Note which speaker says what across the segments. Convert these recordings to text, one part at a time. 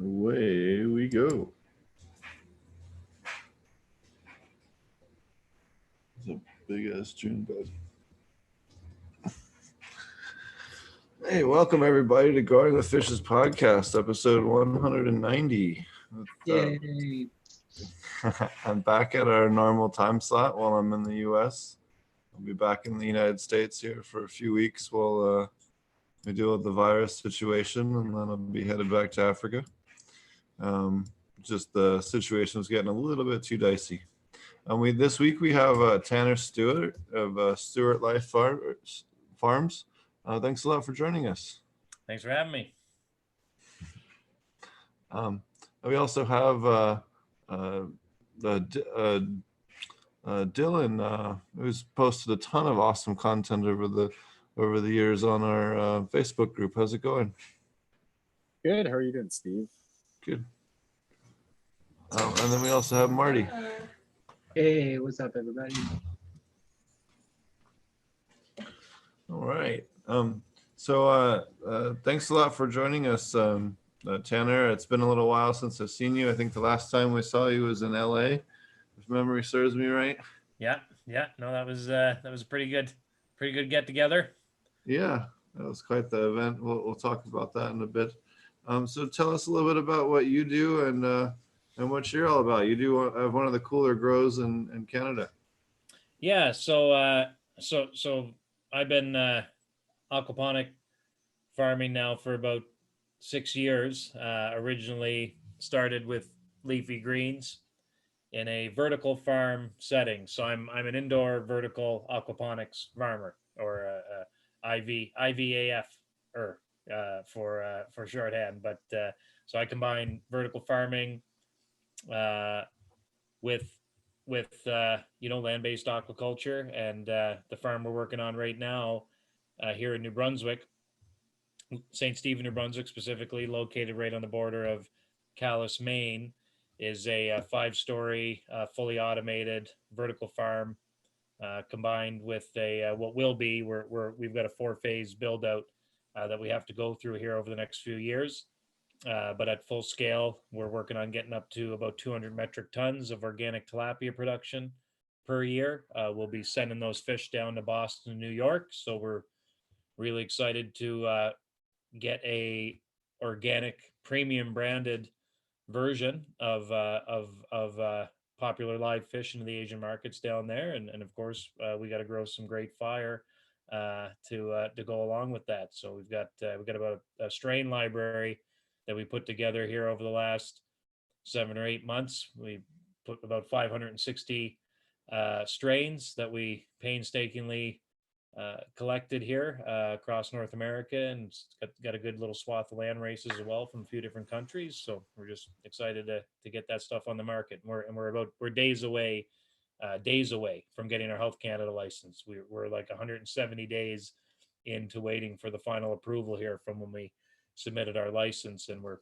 Speaker 1: Away we go. It's a big ass June bug. Hey, welcome everybody to Guarding the Fishes podcast, episode 190.
Speaker 2: Yay.
Speaker 1: I'm back at our normal time slot while I'm in the US. I'll be back in the United States here for a few weeks while we deal with the virus situation, and then I'll be headed back to Africa. Just the situation was getting a little bit too dicey. This week we have Tanner Stewart of Stewart Farms. Thanks a lot for joining us.
Speaker 3: Thanks for having me.
Speaker 1: We also have Dylan, who's posted a ton of awesome content over the years on our Facebook group. How's it going?
Speaker 2: Good. How are you doing, Steve?
Speaker 1: Good. And then we also have Marty.
Speaker 4: Hey, what's up, everybody?
Speaker 1: All right. Thanks a lot for joining us, Tanner. It's been a little while since I've seen you. I think the last time we saw you was in LA, if memory serves me right.
Speaker 3: Yeah. No, that was a pretty good get together.
Speaker 1: Yeah, that was quite the event. We'll talk about that in a bit. So tell us a little bit about what you do and what you're all about. You do have one of the cooler grows in Canada.
Speaker 3: Yeah. So I've been aquaponic farming now for about 6 years. Originally started with leafy greens in a vertical farm setting. So I'm an indoor vertical aquaponics farmer, or IVAF for shorthand. But so I combine vertical farming with land-based aquaculture, and the farm we're working on right now here in New Brunswick, St. Stephen, New Brunswick, specifically located right on the border of Calais, Maine, is a 5-story fully automated vertical farm combined with we've got a 4-phase build out that we have to go through here over the next few years. But at full scale, we're working on getting up to about 200 metric tons of organic tilapia production per year. We'll be sending those fish down to Boston and New York. So we're really excited to get a organic premium branded version of popular live fish into the Asian markets down there. And of course, we got to grow some great fire to go along with that. So we've got about a strain library that we put together here over the last 7 or 8 months. We put about 560 strains that we painstakingly collected here across North America, and got a good little swath of land races as well from a few different countries. So we're just excited to get that stuff on the market. We're days away from getting our Health Canada license. We're like 170 days into waiting for the final approval here from when we submitted our license, and we're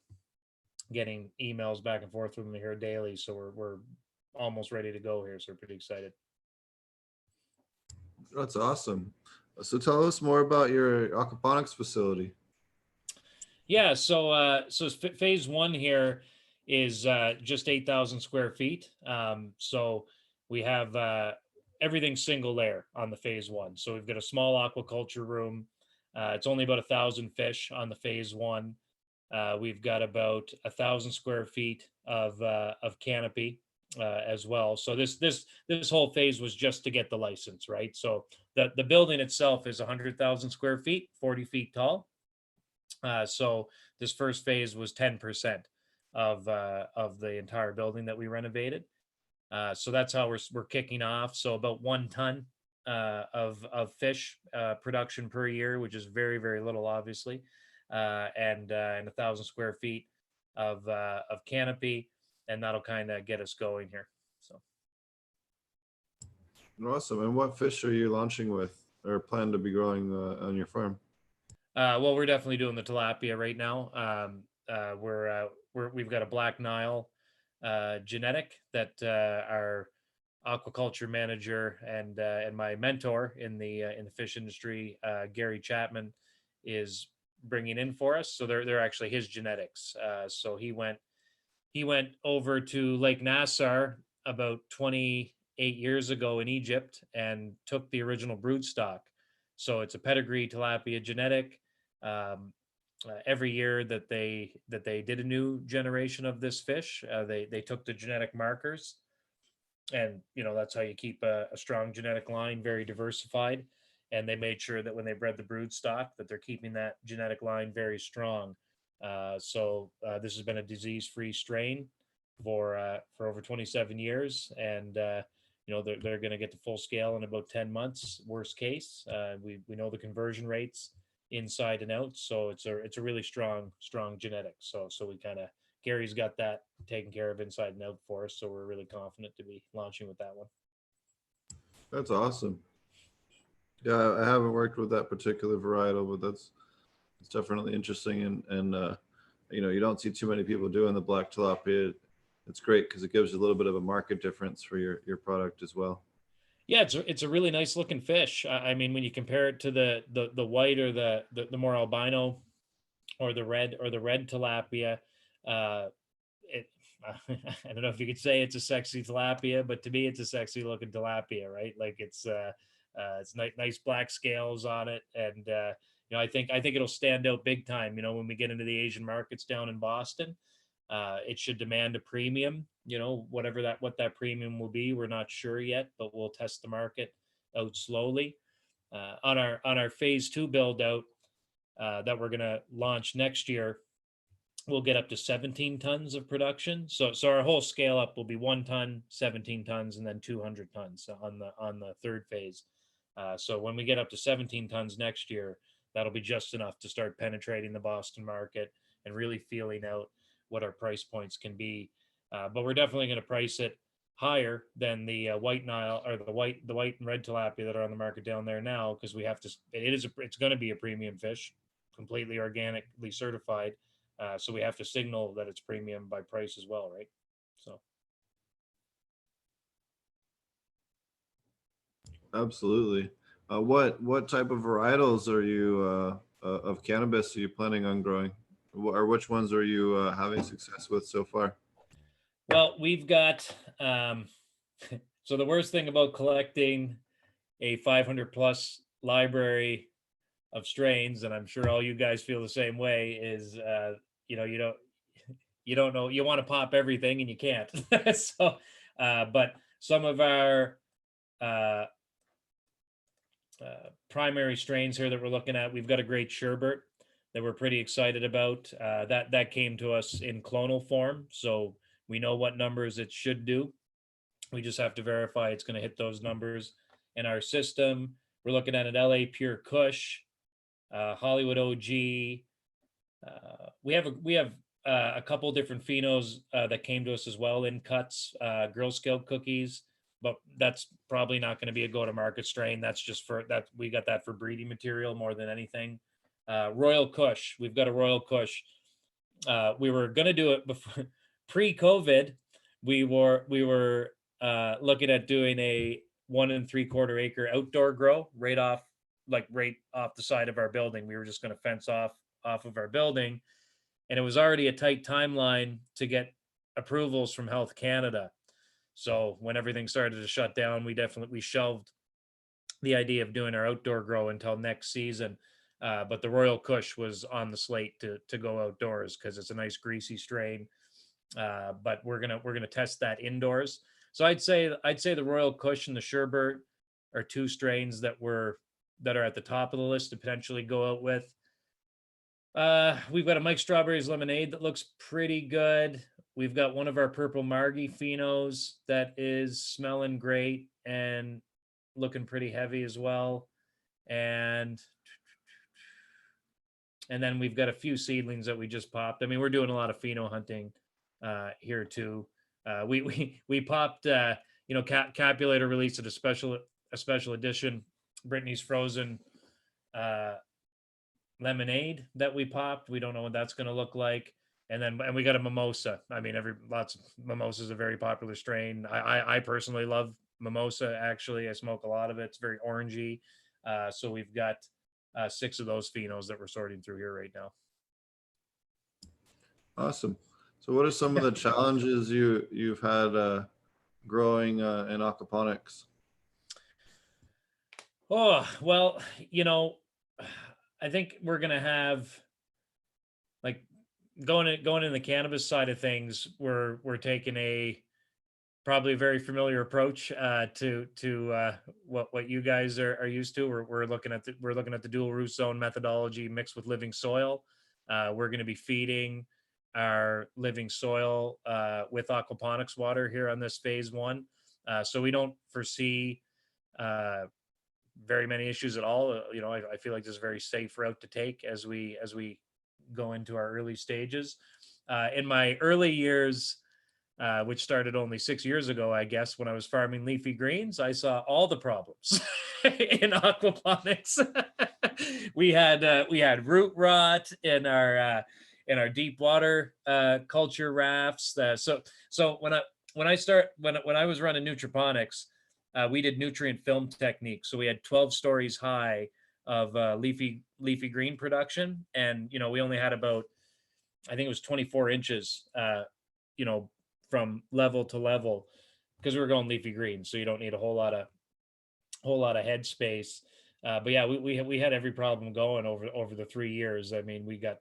Speaker 3: getting emails back and forth from them here daily. So we're almost ready to go here. So we're pretty excited.
Speaker 1: That's awesome. So tell us more about your aquaponics facility.
Speaker 3: Yeah, so phase 1 here is just 8,000 square feet. So we have everything single layer on the phase 1. So we've got a small aquaculture room. It's only about 1,000 fish on the phase 1. We've got about 1,000 square feet of canopy as well. So this whole phase was just to get the license, right? So the building itself is 100,000 square feet, 40 feet tall. So this first phase was 10% of the entire building that we renovated. So that's how we're kicking off. So about 1 ton of fish production per year, which is very, very little, obviously, and 1,000 square feet of canopy, and that'll kind of get us going here. So
Speaker 1: Awesome. And what fish are you launching with or plan to be growing on your farm?
Speaker 3: Well, we're definitely doing the tilapia right now. We've got a Black Nile genetic that our aquaculture manager and my mentor in the fish industry, Gary Chapman, is bringing in for us. So they're actually his genetics. So he went over to Lake Nassar about 28 years ago in Egypt and took the original brood stock. So it's a pedigree tilapia genetic. Every year that they did a new generation of this fish, they took the genetic markers, and that's how you keep a strong genetic line, very diversified. And they made sure that when they bred the brood stock, that they're keeping that genetic line very strong. So this has been a disease-free strain for over 27 years, and they're going to get to full scale in about 10 months, worst case. We know the conversion rates inside and out, so it's a really strong genetic. So we kind of, Gary's got that taken care of inside and out for us, so we're really confident to be launching with that one.
Speaker 1: That's awesome. Yeah, I haven't worked with that particular varietal, but it's definitely interesting. And you don't see too many people doing the black tilapia. It's great because it gives you a little bit of a market difference for your product as well.
Speaker 3: Yeah, it's a really nice looking fish. I mean, when you compare it to the white or the more albino or the red tilapia, it I don't know if you could say it's a sexy tilapia, but to me, it's a sexy looking tilapia, right? Like it's nice black scales on it, and I think it'll stand out big time. When we get into the Asian markets down in Boston, it should demand a premium. What that premium will be, we're not sure yet, but we'll test the market out slowly. On our phase 2 build out that we're going to launch next year, we'll get up to 17 tons of production. So our whole scale up will be 1 ton, 17 tons, and then 200 tons on the third phase. So when we get up to 17 tons next year, that'll be just enough to start penetrating the Boston market and really feeling out what our price points can be. But we're definitely going to price it higher than the white Nile or the white and red tilapia that are on the market down there now, because we have to. It's going to be a premium fish, completely organically certified. So we have to signal that it's premium by price as well, right? So.
Speaker 1: Absolutely. What type of varietals are you of cannabis are you planning on growing, or which ones are you having success with so far?
Speaker 3: Well, we've got so the worst thing about collecting a 500 plus library of strains, and I'm sure all you guys feel the same way, is you don't know, you want to pop everything and you can't. So but some of our primary strains here that we're looking at, we've got a great sherbet that we're pretty excited about. That came to us in clonal form, so we know what numbers it should do. We just have to verify it's going to hit those numbers in our system. We're looking at an LA Pure Kush, Hollywood OG. We have a couple different phenos that came to us as well in cuts, Girl Scout cookies, but that's probably not going to be a go-to-market strain. That's just for that. We got that for breeding material more than anything. Royal Kush. We've got a Royal Kush. We were going to do it before pre-COVID. We were looking at doing a 1 3/4 acre outdoor grow right off the side of our building. We were just going to fence off of our building, and it was already a tight timeline to get approvals from Health Canada. So when everything started to shut down, we shelved the idea of doing our outdoor grow until next season. But the Royal Kush was on the slate to go outdoors because it's a nice greasy strain. But we're gonna test that indoors. So I'd say the Royal Kush and the sherbet are 2 strains that are at the top of the list to potentially go out with. We've got a Mike Strawberries Lemonade that looks pretty good. We've got one of our purple Margie phenos that is smelling great and looking pretty heavy as well. And then we've got a few seedlings that we just popped. I mean, we're doing a lot of pheno hunting here too. We popped, Capulator released a special edition Brittany's Frozen lemonade that we popped. We don't know what that's going to look like. And we got a mimosa. I mean, lots of mimosa is a very popular strain. I personally love mimosa. Actually, I smoke a lot of it. It's very orangey. So we've got 6 of those phenos that we're sorting through here right now.
Speaker 1: Awesome. So what are some of the challenges you've had growing in aquaponics?
Speaker 3: Oh, well, I think we're going to have, like, going in the cannabis side of things, we're taking probably a very familiar approach to what you guys are used to. We're looking at the dual root zone methodology mixed with living soil. We're going to be feeding our living soil with aquaponics water here on this phase 1. So we don't foresee very many issues at all. I feel like this is a very safe route to take as we go into our early stages. In my early years, which started only 6 years ago, I guess, when I was farming leafy greens, I saw all the problems in aquaponics. we had root rot in our deep water culture rafts. So when I was running Nutriponics, we did nutrient film technique. So we had 12 stories high of leafy green production, and we only had about, I think it was 24 inches, from level to level, because we were going leafy green, so you don't need a whole lot of head space. But yeah, we had every problem going over the 3 years. I mean, we got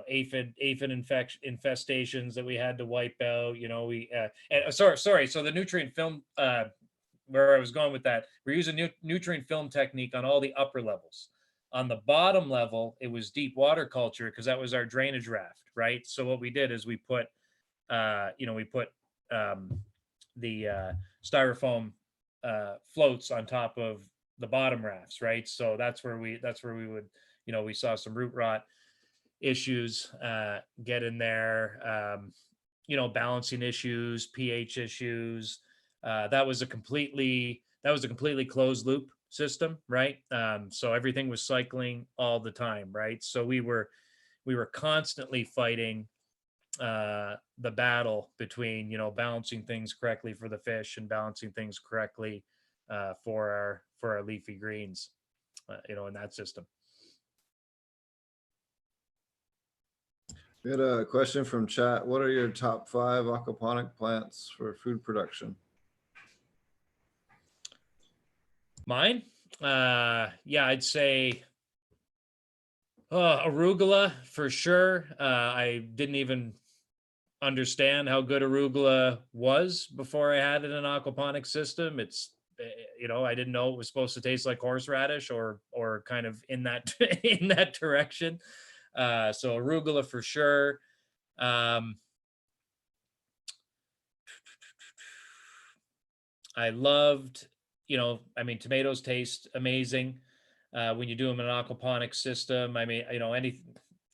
Speaker 3: aphid infestations that we had to wipe out. Sorry. So the nutrient film, where I was going with that, we're using nutrient film technique on all the upper levels. On the bottom level, it was deep water culture because that was our drainage raft, right? So what we did is we put the styrofoam floats on top of the bottom rafts, right? So that's where we would, we saw some root rot issues get in there, balancing issues, pH issues. That was a completely closed loop system, right? So everything was cycling all the time, right? So we were constantly fighting the battle between balancing things correctly for the fish and balancing things correctly for our leafy greens, in that system.
Speaker 1: We had a question from chat. What are your top 5 aquaponic plants for food production?
Speaker 3: Mine? Yeah, I'd say arugula for sure. I didn't even understand how good arugula was before I had it in an aquaponic system. It's I didn't know it was supposed to taste like horseradish or kind of in that in that direction. So arugula for sure. I loved, tomatoes taste amazing when you do them in an aquaponic system. I mean, any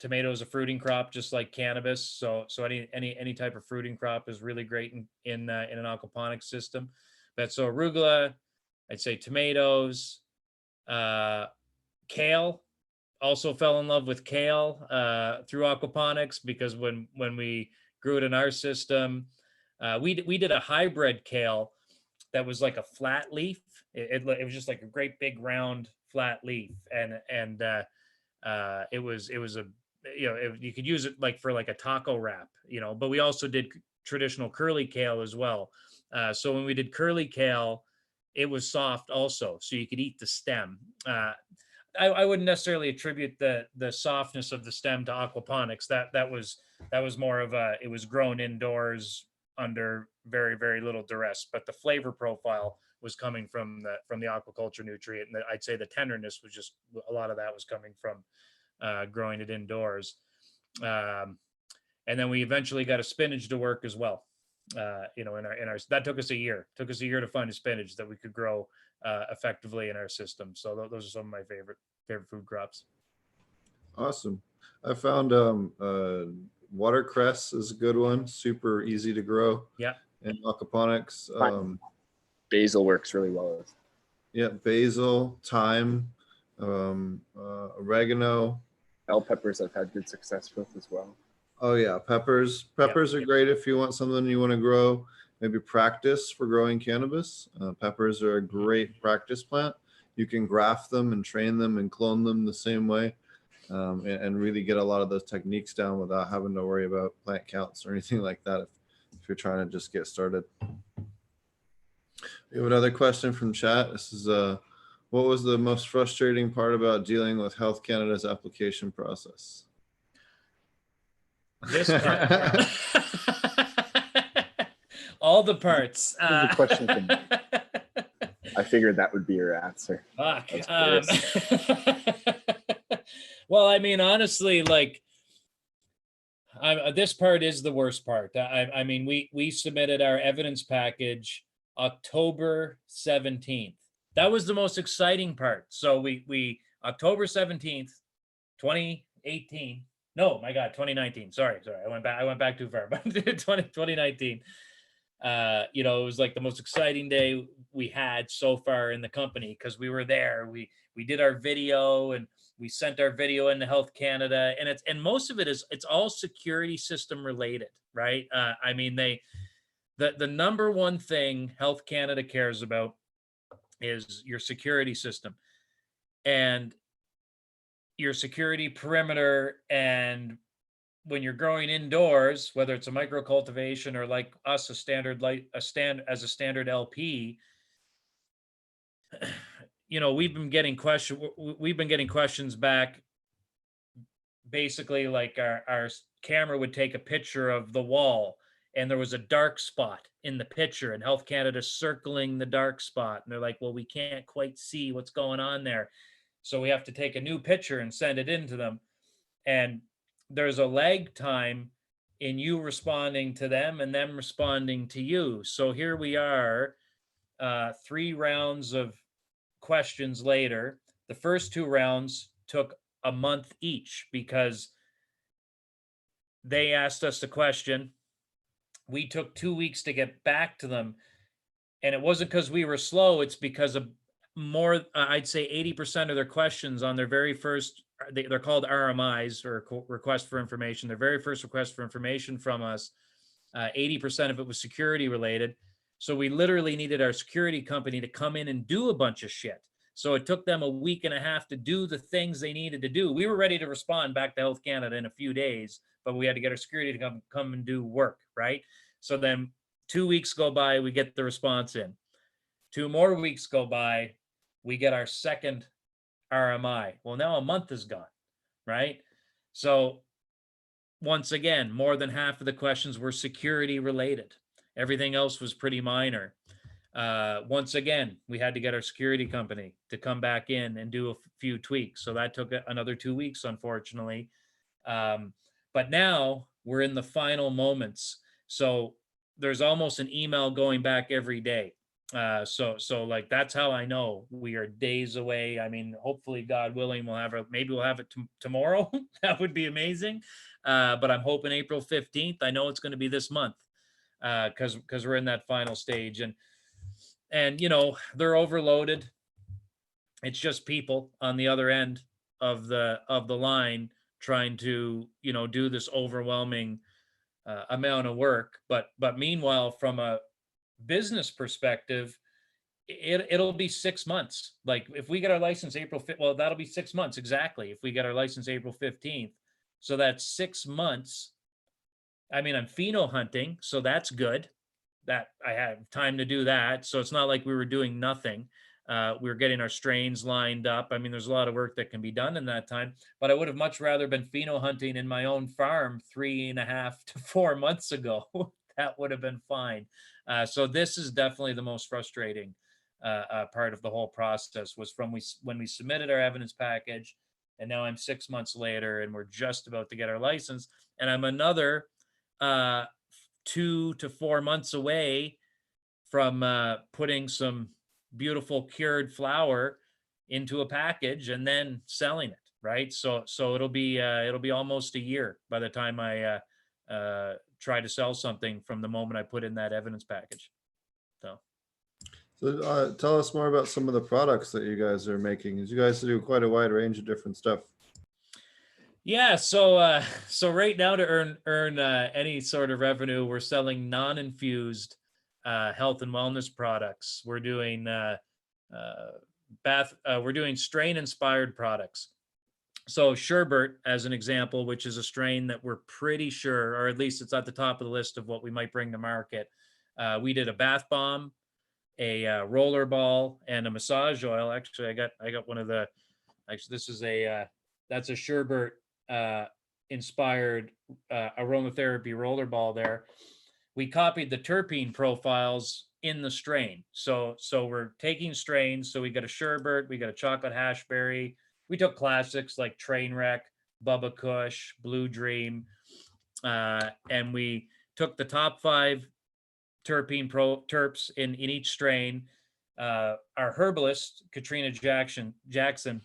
Speaker 3: tomato is a fruiting crop, just like cannabis. So any type of fruiting crop is really great in an aquaponic system. But so arugula, I'd say tomatoes, kale. Also fell in love with kale through aquaponics because when we grew it in our system, we did a hybrid kale that was like a flat leaf. It was just like a great big round flat leaf, and it was a you could use it like for like a taco wrap, But we also did traditional curly kale as well. So when we did curly kale, it was soft also, so you could eat the stem. I wouldn't necessarily attribute the softness of the stem to aquaponics. That was more of it was grown indoors under very, very little duress, but the flavor profile was coming from the aquaculture nutrient, and I'd say the tenderness was just a lot of that was coming from growing it indoors. And then we eventually got a spinach to work as well. In our that took us a year. Took us a year to find a spinach that we could grow effectively in our system. So those are some of my favorite food crops.
Speaker 1: Awesome. I found watercress is a good one. Super easy to grow.
Speaker 3: Yeah.
Speaker 1: In aquaponics.
Speaker 2: Basil works really well with.
Speaker 1: Yeah, basil, thyme, oregano.
Speaker 2: Bell peppers I've had good success with as well.
Speaker 1: Oh yeah, peppers. Peppers are great if you want something you want to grow. Maybe practice for growing cannabis. Peppers are a great practice plant. you can graft them and train them and clone them the same way, and really get a lot of those techniques down without having to worry about plant counts or anything like that if you're trying to just get started. We have another question from chat. This is what was the most frustrating part about dealing with Health Canada's application process?
Speaker 3: This part. All the parts.
Speaker 2: Here's a question for me. I figured that would be your answer.
Speaker 3: Fuck.
Speaker 2: I was curious.
Speaker 3: Well, I mean, honestly, like, this part is the worst part. I mean, we submitted our evidence package October 17th. That was the most exciting part. So we October 17th, 2018. No, my God, 2019. Sorry. I went back too far, but 2019. You know, it was like the most exciting day we had so far in the company because we were there. We did our video and we sent our video into Health Canada, and most of it's all security system related, right? I mean, the number one thing Health Canada cares about is your security system and your security perimeter. And when you're growing indoors, whether it's a micro cultivation or like us, a standard LP, you know, we've been getting questions back. Basically, like our camera would take a picture of the wall and there was a dark spot in the picture and Health Canada circling the dark spot. And they're like, well, we can't quite see what's going on there. So we have to take a new picture and send it in to them. And there's a lag time in you responding to them and them responding to you. So here we are, 3 rounds of questions later. The first 2 rounds took a month each because they asked us a question. We took 2 weeks to get back to them. And it wasn't because we were slow. It's because of more, I'd say 80% of their questions on their very first, they're called RMIs, or request for information. Their very first request for information from us, 80% of it was security related. So we literally needed our security company to come in and do a bunch of shit. So it took them a week and a half to do the things they needed to do. We were ready to respond back to Health Canada in a few days, but we had to get our security to come and do work, right? So then 2 weeks go by, we get the response in. 2 more weeks go by, we get our second RMI. Well, now a month is gone, right? So once again, more than half of the questions were security related. Everything else was pretty minor. Once again, we had to get our security company to come back in and do a few tweaks. So that took another 2 weeks, unfortunately. But now we're in the final moments. So there's almost an email going back every day. So like, that's how I know we are days away. I mean, hopefully, God willing, maybe we'll have it tomorrow. That would be amazing. But I'm hoping April 15th. I know it's going to be this month because we're in that final stage. And you know, they're overloaded. It's just people on the other end of the line trying to, you know, do this overwhelming amount of work. But meanwhile, from a business perspective, it'll be 6 months. Like if we get our license April 5th, well, that'll be 6 months exactly. If we get our license April 15th, so that's 6 months. I mean, I'm pheno hunting, so that's good. That I have time to do that. So it's not like we were doing nothing. We were getting our strains lined up. I mean, there's a lot of work that can be done in that time, but I would have much rather been pheno hunting in my own farm 3.5 to 4 months ago. That would have been fine. So this is definitely the most frustrating part of the whole process, was from when we submitted our evidence package, and now I'm 6 months later and we're just about to get our license, and I'm another 2 to 4 months away from putting some beautiful cured flower into a package and then selling it, right? So it'll be almost a year by the time I try to sell something from the moment I put in that evidence package.
Speaker 1: So tell us more about some of the products that you guys are making, as you guys do quite a wide range of different stuff.
Speaker 3: Yeah, so right now, to earn any sort of revenue, we're selling non-infused health and wellness products. We're doing we're doing strain inspired products. So Sherbert, as an example, which is a strain that we're pretty sure, or at least it's at the top of the list of what we might bring to market. We did a bath bomb, a roller ball, and a massage oil. Actually, I got one of the. Actually, this is that's a Sherbert inspired aromatherapy roller ball. There, we copied the terpene profiles in the strain. So we're taking strains. So we got a Sherbert, we got a chocolate hashberry. We took classics like Trainwreck, Bubba Kush, Blue Dream, and we took the top 5 terps in each strain. Our herbalist, Katrina Jackson,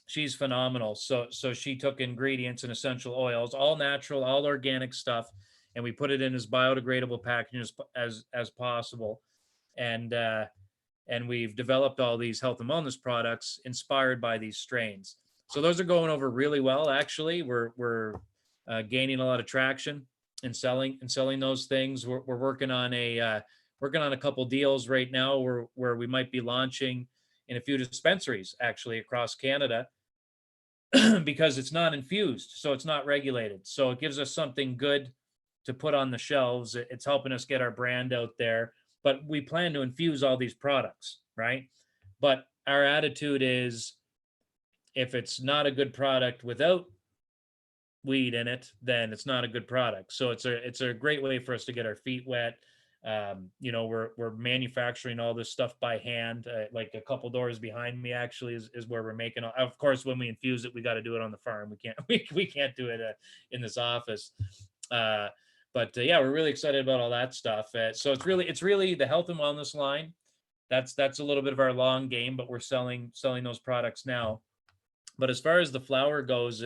Speaker 3: she's phenomenal. So she took ingredients and essential oils, all natural, all organic stuff, and we put it in as biodegradable packaging as possible. And we've developed all these health and wellness products inspired by these strains. So those are going over really well. Actually, we're gaining a lot of traction in selling those things. We're working on a couple deals right now where we might be launching in a few dispensaries actually across Canada because it's not infused, so it's not regulated. So it gives us something good to put on the shelves. It's helping us get our brand out there. But we plan to infuse all these products, right? But our attitude is, if it's not a good product without weed in it, then it's not a good product. So it's a great way for us to get our feet wet. We're manufacturing all this stuff by hand. Like a couple doors behind me actually is where we're making. Of course, when we infuse it, we got to do it on the farm. We can't do it in this office. But yeah, we're really excited about all that stuff. So it's really the health and wellness line. That's a little bit of our long game, but we're selling those products now. But as far as the flower goes,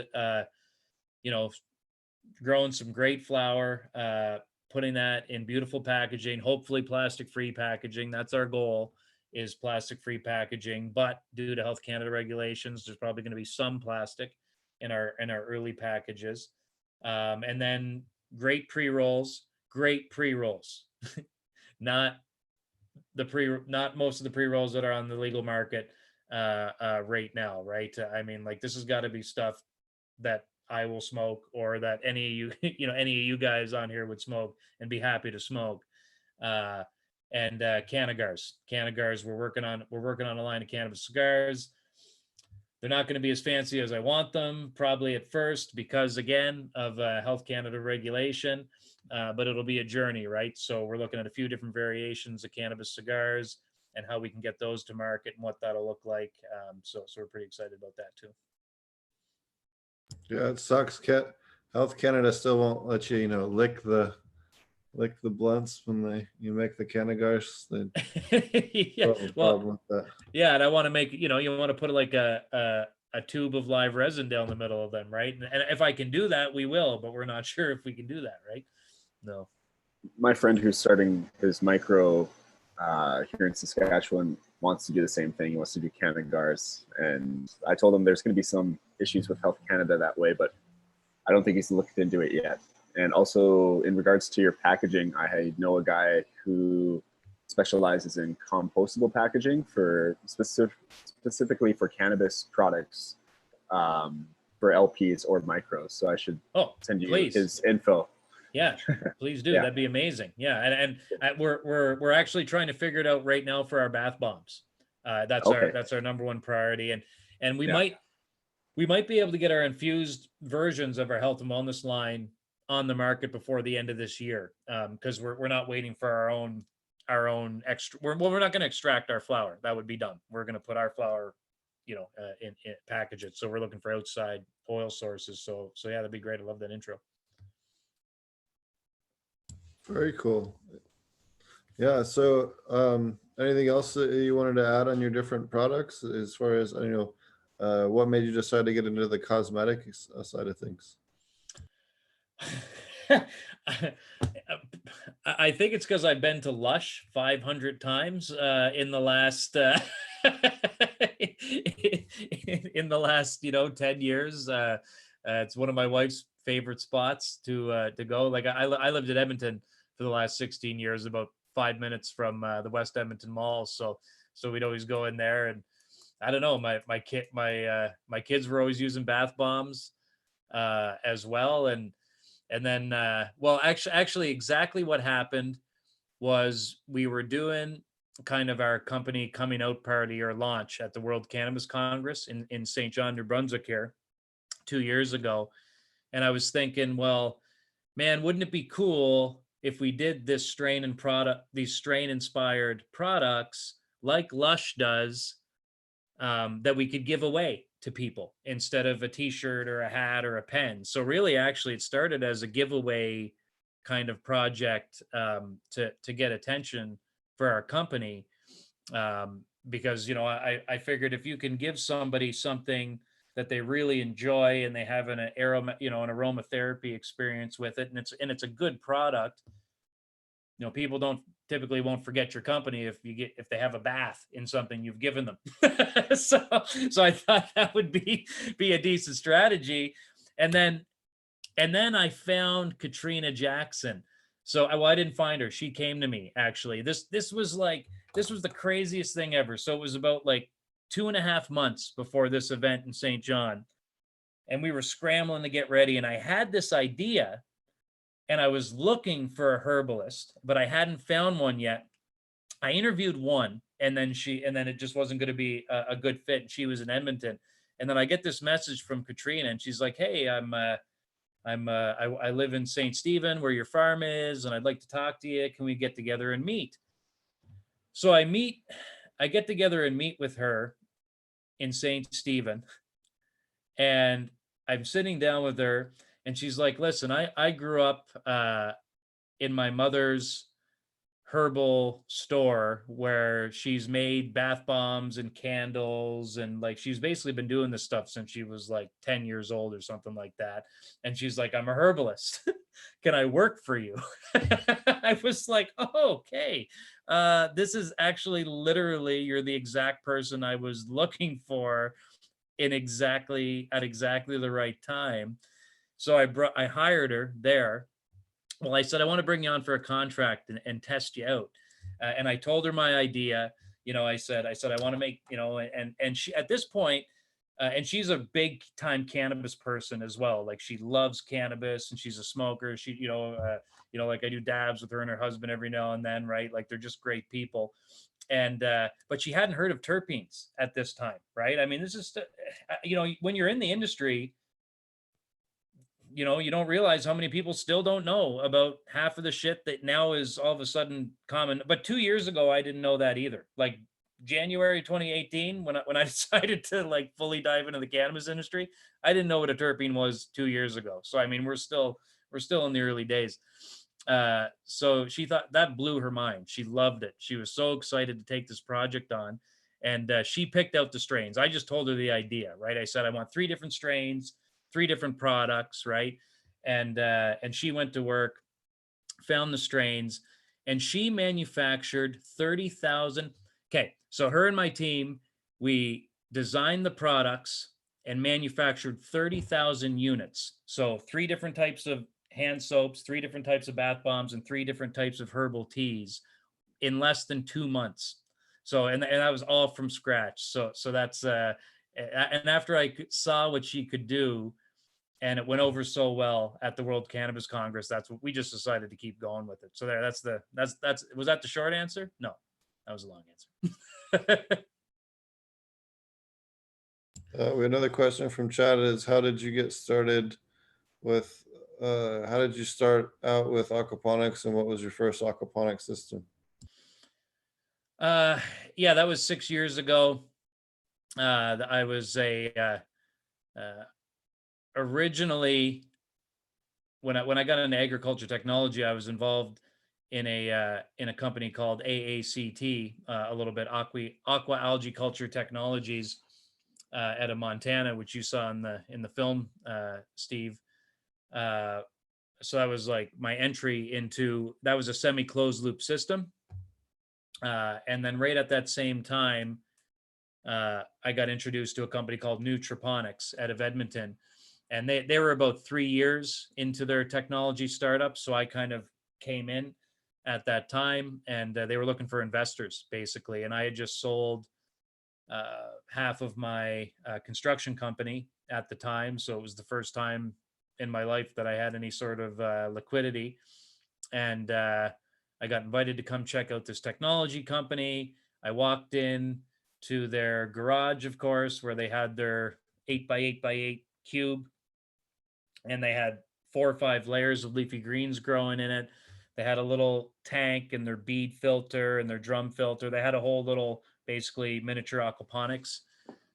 Speaker 3: growing some great flower, putting that in beautiful packaging, hopefully plastic-free packaging. That's our goal, is plastic-free packaging. But due to Health Canada regulations, there's probably going to be some plastic in our early packages, and then great pre-rolls, not most of the pre-rolls that are on the legal market right now, right? I mean, like, this has got to be stuff that I will smoke, or that any of you, any of you guys on here would smoke and be happy to smoke. And Cannagars, we're working on a line of cannabis cigars. They're not going to be as fancy as I want them, probably at first, because again of Health Canada regulation, but it'll be a journey, right? So we're looking at a few different variations of cannabis cigars and how we can get those to market and what that'll look like. So we're pretty excited about that too.
Speaker 1: Yeah, it sucks. Health Canada still won't let you, lick the blunts when you make the cannagars.
Speaker 3: Yeah,
Speaker 1: problem with that.
Speaker 3: Yeah, and I want to make, you want to put like a tube of live resin down the middle of them, right? And if I can do that, we will, but we're not sure if we can do that, right? No.
Speaker 2: My friend who's starting his micro here in Saskatchewan wants to do the same thing. He wants to do cannagars, and I told him there's going to be some issues with Health Canada that way, but I don't think he's looked into it yet. And also, in regards to your packaging, I know a guy who specializes in compostable packaging for specifically for cannabis products, for LPs or micros. So I should send you his info.
Speaker 3: Yeah, please do.
Speaker 2: Yeah.
Speaker 3: That'd be amazing. Yeah, and we're actually trying to figure it out right now for our bath bombs. That's our number one priority, and we might be able to get our infused versions of our health and wellness line on the market before the end of this year, because we're not waiting for our own extra. We're not going to extract our flour. That would be done. We're going to put our flour, in package it. So we're looking for outside oil sources. So yeah, that'd be great. I love that intro.
Speaker 1: Very cool. Yeah. So anything else that you wanted to add on your different products, as far as, what made you decide to get into the cosmetic side of things?
Speaker 3: I think it's because I've been to Lush 500 times in the last 10 years. It's one of my wife's favorite spots to go. Like I lived in Edmonton for the last 16 years, about 5 minutes from the West Edmonton Mall. So we'd always go in there, I don't know, my kids were always using bath bombs as well. And then well, actually exactly what happened was we were doing kind of our company coming out party or launch at the World Cannabis Congress in St. John, New Brunswick here 2 years ago. And I was thinking, well, man, wouldn't it be cool if we did this these strain inspired products like Lush does, that we could give away to people instead of a t-shirt or a hat or a pen. So really, actually, it started as a giveaway kind of project, to get attention for our company, because I figured if you can give somebody something that they really enjoy and they have an aromatherapy experience with it, and it's a good product, people typically won't forget your company if they have a bath in something you've given them. so I thought that would be a decent strategy. And then I found Katrina Jackson. So I didn't find her. She came to me, actually. This was the craziest thing ever. So it was about like 2.5 months before this event in St. John. And we were scrambling to get ready. And I had this idea, and I was looking for a herbalist, but I hadn't found one yet. I interviewed one, and then it just wasn't going to be a good fit. And she was in Edmonton. And then I get this message from Katrina, and she's like, "Hey, I live in St. Stephen, where your farm is, and I'd like to talk to you. Can we get together and meet?" So I get together and meet with her in St. Stephen, and I'm sitting down with her, and she's like, "Listen, I grew up in my mother's herbal store where she's made bath bombs and candles, and like she's basically been doing this stuff since she was like 10 years old or something like that." And she's like, "I'm a herbalist. Can I work for you?" I was like, "Oh, okay. This is actually literally, you're the exact person I was looking for at exactly the right time." So I hired her there. Well, I said, "I want to bring you on for a contract and test you out." And I told her my idea. I said, "I want to make, and she, at this point, and she's a big time cannabis person as well. Like, she loves cannabis, and she's a smoker. She, like, I do dabs with her and her husband every now and then, right? Like, they're just great people. And but she hadn't heard of terpenes at this time, right? I mean, this is, when you're in the industry, you don't realize how many people still don't know about half of the shit that now is all of a sudden common. But 2 years ago, I didn't know that either. Like January 2018, when I decided to like fully dive into the cannabis industry, I didn't know what a terpene was 2 years ago. So I mean, we're still in the early days. So she thought that blew her mind. She loved it. She was so excited to take this project on, and she picked out the strains. I just told her the idea, right? I said, "I want 3 different strains, 3 different products," right? And she went to work, found the strains, and she manufactured 30,000. Okay, so her and my team, we designed the products and manufactured 30,000 units. So 3 different types of hand soaps, 3 different types of bath bombs, and 3 different types of herbal teas in less than 2 months. So, and that was all from scratch. So that's, and after I saw what she could do, and it went over so well at the World Cannabis Congress, that's what we just decided to keep going with it. So there, that's was that the short answer? No, that was a long answer.
Speaker 1: We have another question from chat is, how did you get started with, how did you start out with aquaponics, and what was your first aquaponic system?
Speaker 3: Yeah, that was 6 years ago. I was originally, when I got into agriculture technology, I was involved in a company called AACT, a little bit, Aqua Algae Culture Technologies, out of Montana, which you saw in the film, Steve. So that was like my entry into, that was a semi-closed loop system. And then right at that same time, I got introduced to a company called Hydroponics out of Edmonton, and they were about 3 years into their technology startup. So I kind of came in at that time, and they were looking for investors basically. And I had just sold half of my construction company at the time. So it was the first time in my life that I had any sort of liquidity. And I got invited to come check out this technology company. I walked in to their garage, of course, where they had their 8x8x8 cube, and they had 4 or 5 layers of leafy greens growing in it. They had a little tank and their bead filter and their drum filter. They had a whole little, basically miniature aquaponics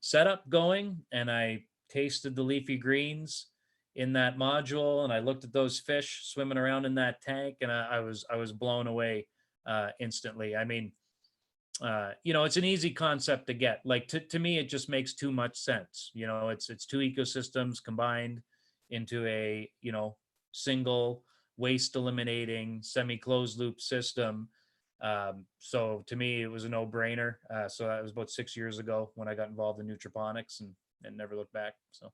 Speaker 3: setup going, and I tasted the leafy greens in that module, and I looked at those fish swimming around in that tank, and I was blown away instantly. I mean, it's an easy concept to get. Like to me, it just makes too much sense. It's 2 ecosystems combined into a single waste eliminating semi-closed loop system. So to me, it was a no-brainer. So that was about 6 years ago when I got involved in Hydroponics and never looked back. So.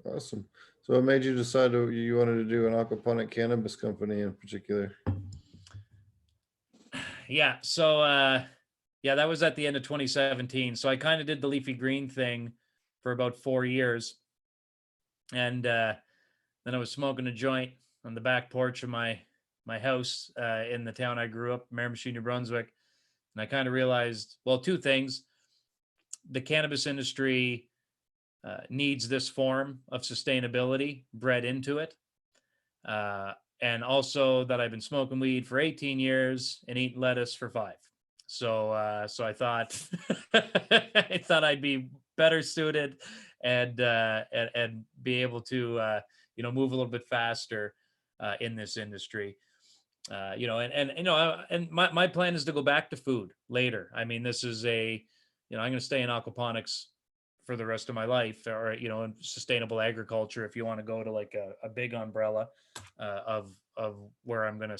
Speaker 1: Awesome. So what made you decide you wanted to do an aquaponic cannabis company in particular?
Speaker 3: Yeah. So, that was at the end of 2017. So I kind of did the leafy green thing for about 4 years. And then I was smoking a joint on the back porch of my house in the town I grew up, Miramichi, New Brunswick. And I kind of realized, well, 2 things. The cannabis industry needs this form of sustainability bred into it. And also that I've been smoking weed for 18 years and eating lettuce for 5. So I thought I'd be better suited and be able to move a little bit faster in this industry. And my plan is to go back to food later. I mean, this is I'm going to stay in aquaponics for the rest of my life, or in sustainable agriculture, if you want to go to like a big umbrella of where I'm gonna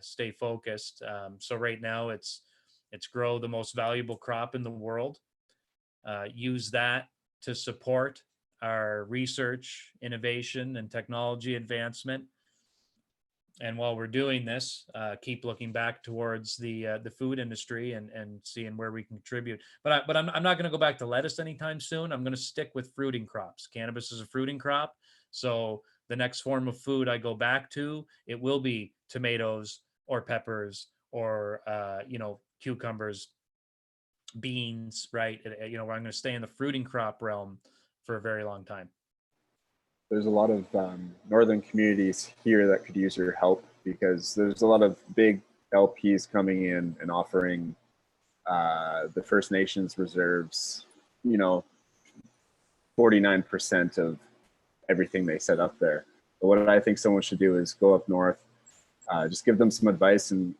Speaker 3: stay focused. So right now it's grow the most valuable crop in the world, use that to support our research, innovation, and technology advancement. And while we're doing this, keep looking back towards the food industry and seeing where we can contribute. But I'm not going to go back to lettuce anytime soon. I'm going to stick with fruiting crops. Cannabis is a fruiting crop, so the next form of food I go back to, it will be tomatoes or peppers or cucumbers, beans, right? Where I'm going to stay in the fruiting crop realm for a very long time.
Speaker 2: There's a lot of northern communities here that could use your help, because there's a lot of big LPs coming in and offering the First Nations reserves, 49% of everything they set up there. But what I think someone should do is go up north, just give them some advice and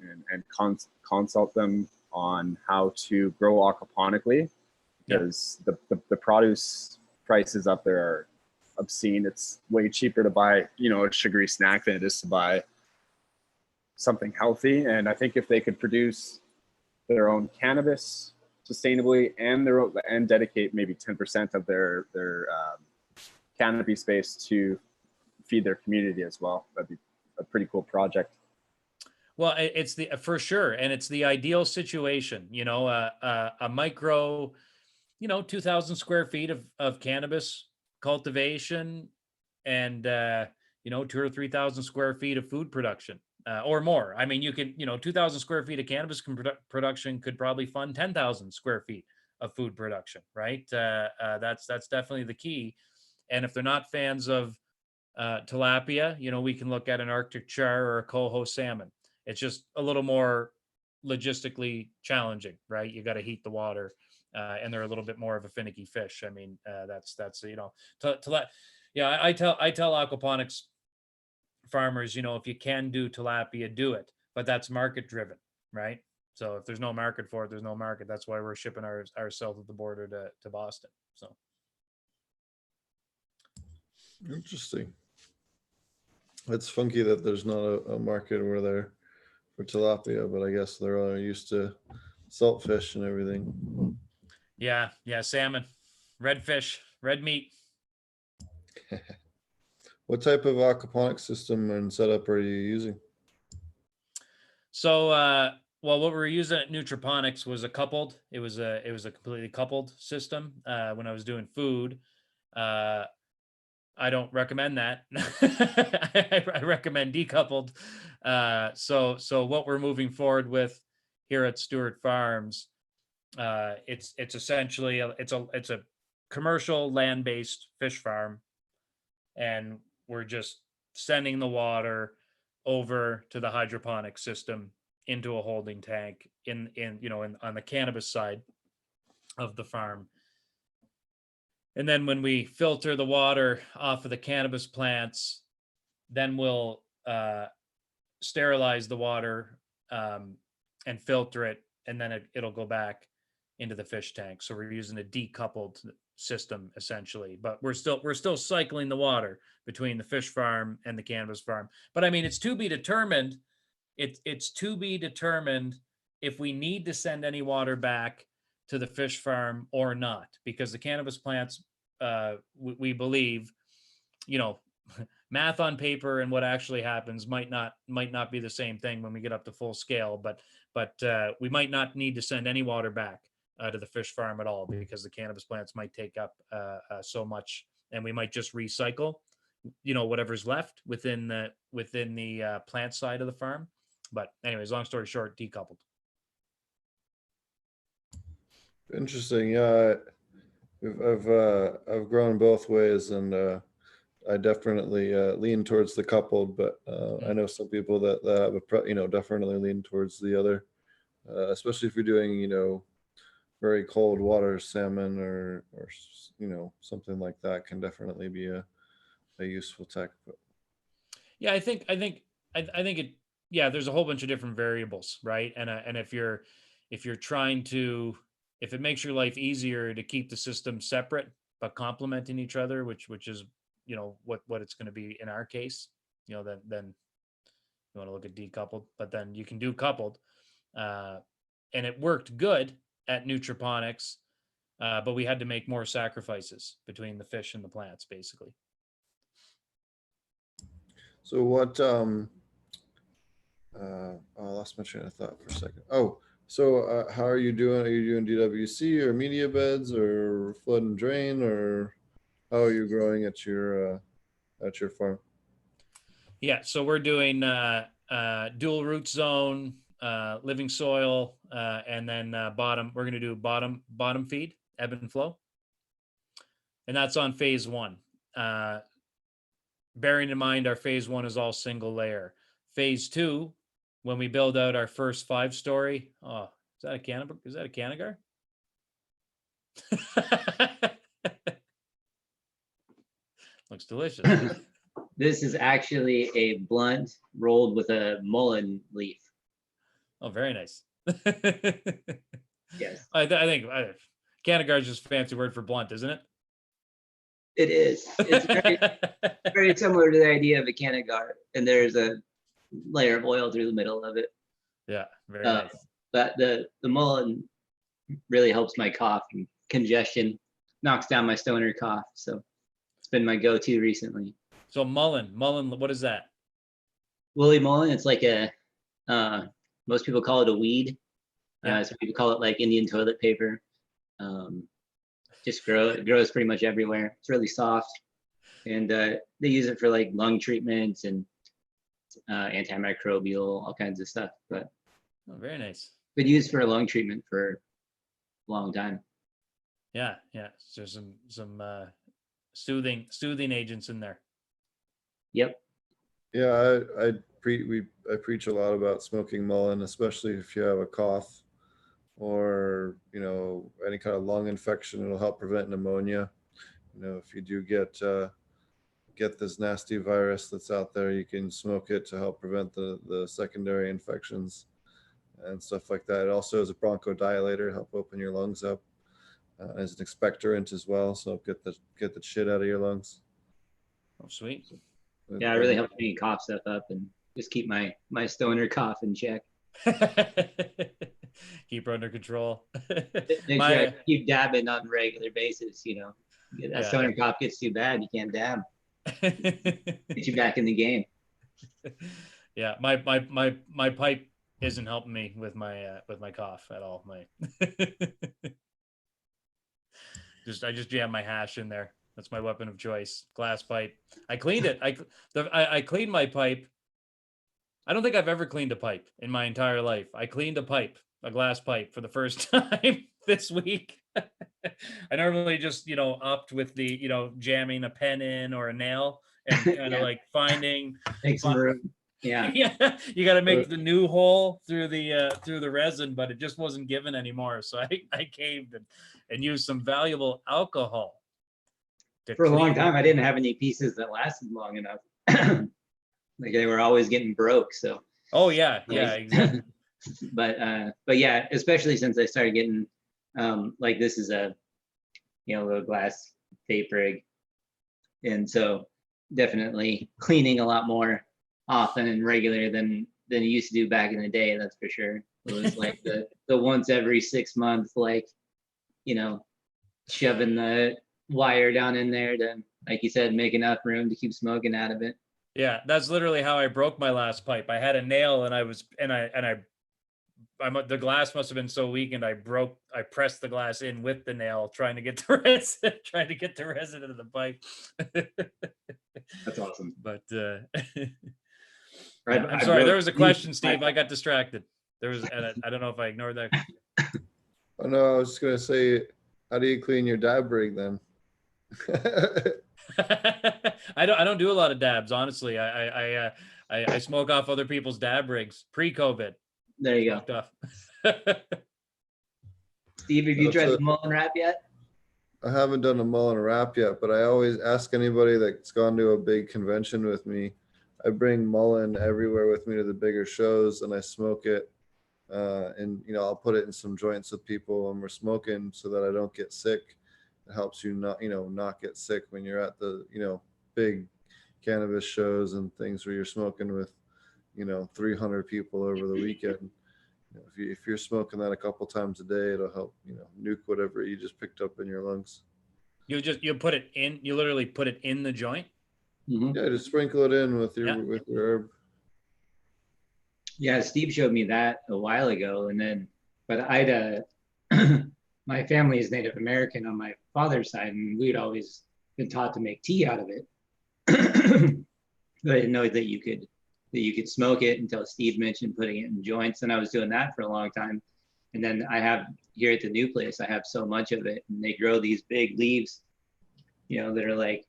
Speaker 2: consult them on how to grow aquaponically, because the produce prices up there are obscene. It's way cheaper to buy, a sugary snack than it is to buy something healthy. And I think if they could produce their own cannabis sustainably and dedicate maybe 10% of their canopy space to feed their community as well, that'd be a pretty cool project.
Speaker 3: Well, it's for sure, and it's the ideal situation. A micro, 2,000 square feet of cannabis cultivation, and 2,000 or 3,000 square feet of food production, or more. I mean, you could 2,000 square feet of cannabis production could probably fund 10,000 square feet of food production, right? That's definitely the key. And if they're not fans of tilapia, we can look at an Arctic char or a coho salmon. It's just a little more logistically challenging, right? You got to heat the water. And they're a little bit more of a finicky fish. I mean, I tell aquaponics farmers, if you can do tilapia, do it, but that's market driven, right? So if there's no market for it, there's no market. That's why we're shipping ourselves at the border to Boston. So
Speaker 1: interesting. It's funky that there's not a market over there for tilapia, but I guess they're all used to salt fish and everything.
Speaker 3: Yeah, salmon, red fish, red meat.
Speaker 1: What type of aquaponics system and setup are you using?
Speaker 3: So Well, what we were using at Nutriponics was a coupled. It was a completely coupled system. When I was doing food, I don't recommend that. I recommend decoupled. So what we're moving forward with here at Stewart Farms, it's essentially it's a commercial land-based fish farm, and we're just sending the water over to the hydroponic system into a holding tank in on the cannabis side of the farm. And then when we filter the water off of the cannabis plants, then we'll sterilize the water and filter it, and then it'll go back into the fish tank. So we're using a decoupled system essentially, but we're still cycling the water between the fish farm and the cannabis farm. But I mean, it's to be determined. It's to be determined if we need to send any water back to the fish farm or not, because the cannabis plants, we believe, math on paper and what actually happens might not be the same thing when we get up to full scale, but we might not need to send any water back to the fish farm at all, because the cannabis plants might take up so much, and we might just recycle whatever's left within the plant side of the farm. But anyways, long story short, decoupled.
Speaker 1: Interesting. Yeah, I've grown both ways, and I definitely lean towards the coupled, but I know some people that have definitely lean towards the other, especially if you're doing very cold water salmon or something like that can definitely be a useful tech. But
Speaker 3: Yeah, I think it. Yeah, there's a whole bunch of different variables, right? And if you're trying to, if it makes your life easier to keep the system separate but complementing each other, which is what it's going to be in our case, then you want to look at decoupled, but then you can do coupled, and it worked good at Nutriponics, but we had to make more sacrifices between the fish and the plants, basically.
Speaker 1: so what? I lost my train of thought for a second. Oh, so how are you doing? Are you doing DWC or media beds or flood and drain, or how are you growing at your farm?
Speaker 3: Yeah, so we're doing dual root zone, living soil, and then bottom. We're going to do bottom feed, ebb and flow, and that's on phase one. Bearing in mind our phase one is all single layer. Phase two, when we build out our first 5-story. Oh, is that a cannabis? Is that a cannagar? Looks delicious.
Speaker 5: This is actually a blunt rolled with a mullen leaf.
Speaker 3: Oh, very nice.
Speaker 5: Yes,
Speaker 3: I think cannagar is just a fancy word for blunt, isn't it?
Speaker 5: it is. It's very similar to the idea of a cannagar, and there's a layer of oil through the middle of it.
Speaker 3: Yeah, very nice.
Speaker 5: But the mullen really helps my cough and congestion, knocks down my stoner cough. So it's been my go-to recently.
Speaker 3: So Mullen, what is that?
Speaker 5: Woolly mullen, it's like a, most people call it a weed.
Speaker 3: Yeah.
Speaker 5: Some people call it like Indian toilet paper. It grows pretty much everywhere. It's really soft. And they use it for like lung treatments and antimicrobial, all kinds of stuff. But
Speaker 3: Oh, very nice.
Speaker 5: been used for lung treatment for a long time.
Speaker 3: Yeah. So some soothing agents in there.
Speaker 5: Yep.
Speaker 1: Yeah, I preach a lot about smoking mullein, especially if you have a cough or any kind of lung infection. It'll help prevent pneumonia. If you do get this nasty virus that's out there, you can smoke it to help prevent the secondary infections and stuff like that. It also is a bronchodilator, help open your lungs up, as an expectorant as well, so get the shit out of your lungs.
Speaker 3: Oh, sweet.
Speaker 5: Yeah, it really helps me cough stuff up and just keep my stoner cough in check.
Speaker 3: Keep her under control.
Speaker 5: Make sure I keep dabbing on a regular basis. That stoner cough gets too bad, you can't dab. Get you back in the game.
Speaker 3: Yeah, my pipe isn't helping me with my cough at all. I just jam my hash in there. That's my weapon of choice. Glass pipe. I cleaned it. I cleaned my pipe. I don't think I've ever cleaned a pipe in my entire life. I cleaned a glass pipe for the first time this week. I normally just, opt with the, jamming a pen in or a nail and kind of like finding.
Speaker 5: Make some room. Yeah.
Speaker 3: Yeah, you got to make the new hole through the resin, but it just wasn't given anymore. So I caved and used some valuable alcohol.
Speaker 5: For a long time, I didn't have any pieces that lasted long enough. Like they were always getting broke. So.
Speaker 3: Oh yeah, exactly.
Speaker 5: but yeah, especially since I started getting like this is a little glass vape rig, and so definitely cleaning a lot more often and regular than it used to do back in the day. That's for sure. It was like the once every 6 months, like shoving the wire down in there to, like you said, make enough room to keep smoking out of it.
Speaker 3: Yeah, that's literally how I broke my last pipe. I had a nail and the glass must have been so weakened. I pressed the glass in with the nail, trying to get the resin into the pipe.
Speaker 5: That's awesome.
Speaker 3: But
Speaker 5: Right,
Speaker 3: I'm sorry. There was a question, Steve. I got distracted. And I don't know if I ignored that.
Speaker 1: Oh no, I was just gonna say, how do you clean your dab rig then?
Speaker 3: I don't do a lot of dabs, honestly. I smoke off other people's dab rigs pre-COVID.
Speaker 5: There you go. Steve, have you tried the Mullen wrap yet?
Speaker 1: I haven't done a Mullen wrap yet, but I always ask anybody that's gone to a big convention with me. I bring Mullen everywhere with me to the bigger shows, and I smoke it. And I'll put it in some joints with people when we're smoking, so that I don't get sick. It helps you not get sick when you're at the big cannabis shows and things where you're smoking with 300 people over the weekend. If you're smoking that a couple times a day, it'll help nuke whatever you just picked up in your lungs.
Speaker 3: You literally put it in the joint.
Speaker 5: Mm-hmm.
Speaker 1: Yeah, just sprinkle it in with your herb.
Speaker 5: Yeah, Steve showed me that a while ago, but I'd my family is Native American on my father's side, and we'd always been taught to make tea out of it. But I didn't know that you could smoke it until Steve mentioned putting it in joints, and I was doing that for a long time. And then I have here at the new place, I have so much of it, and they grow these big leaves, that are like,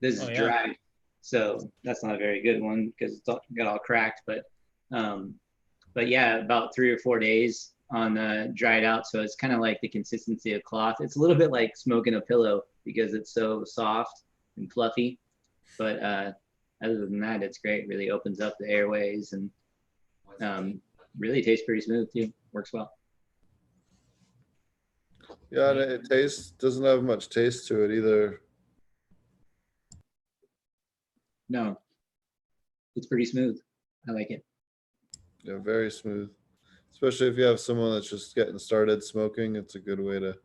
Speaker 5: this is dry. So that's not a very good one because it's got all cracked. But yeah, about 3 or 4 days on dried out. So it's kind of like the consistency of cloth. It's a little bit like smoking a pillow because it's so soft and fluffy. But other than that, it's great. Really opens up the airways and really tastes pretty smooth too. Works well.
Speaker 1: Yeah, and it doesn't have much taste to it either.
Speaker 5: No, it's pretty smooth. I like it.
Speaker 1: Yeah, very smooth. Especially if you have someone that's just getting started smoking, it's a good way to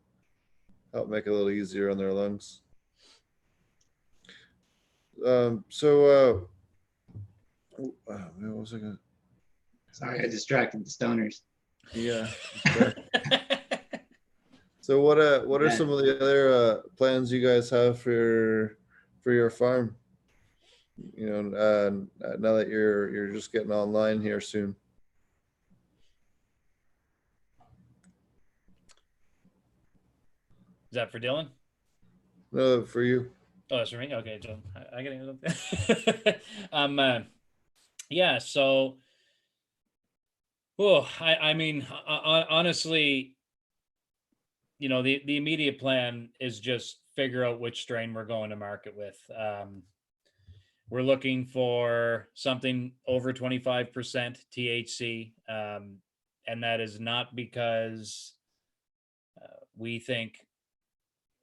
Speaker 1: help make it a little easier on their lungs. What was I gonna?
Speaker 5: Sorry, I distracted the stoners.
Speaker 1: Yeah. So what are some of the other plans you guys have for your farm? Now that you're just getting online here soon.
Speaker 3: Is that for Dylan?
Speaker 1: No, for you.
Speaker 3: Oh, that's for me. Okay, Dylan. I gotta yeah. So, I mean, honestly, the immediate plan is just figure out which strain we're going to market with. We're looking for something over 25% THC. And that is not because we think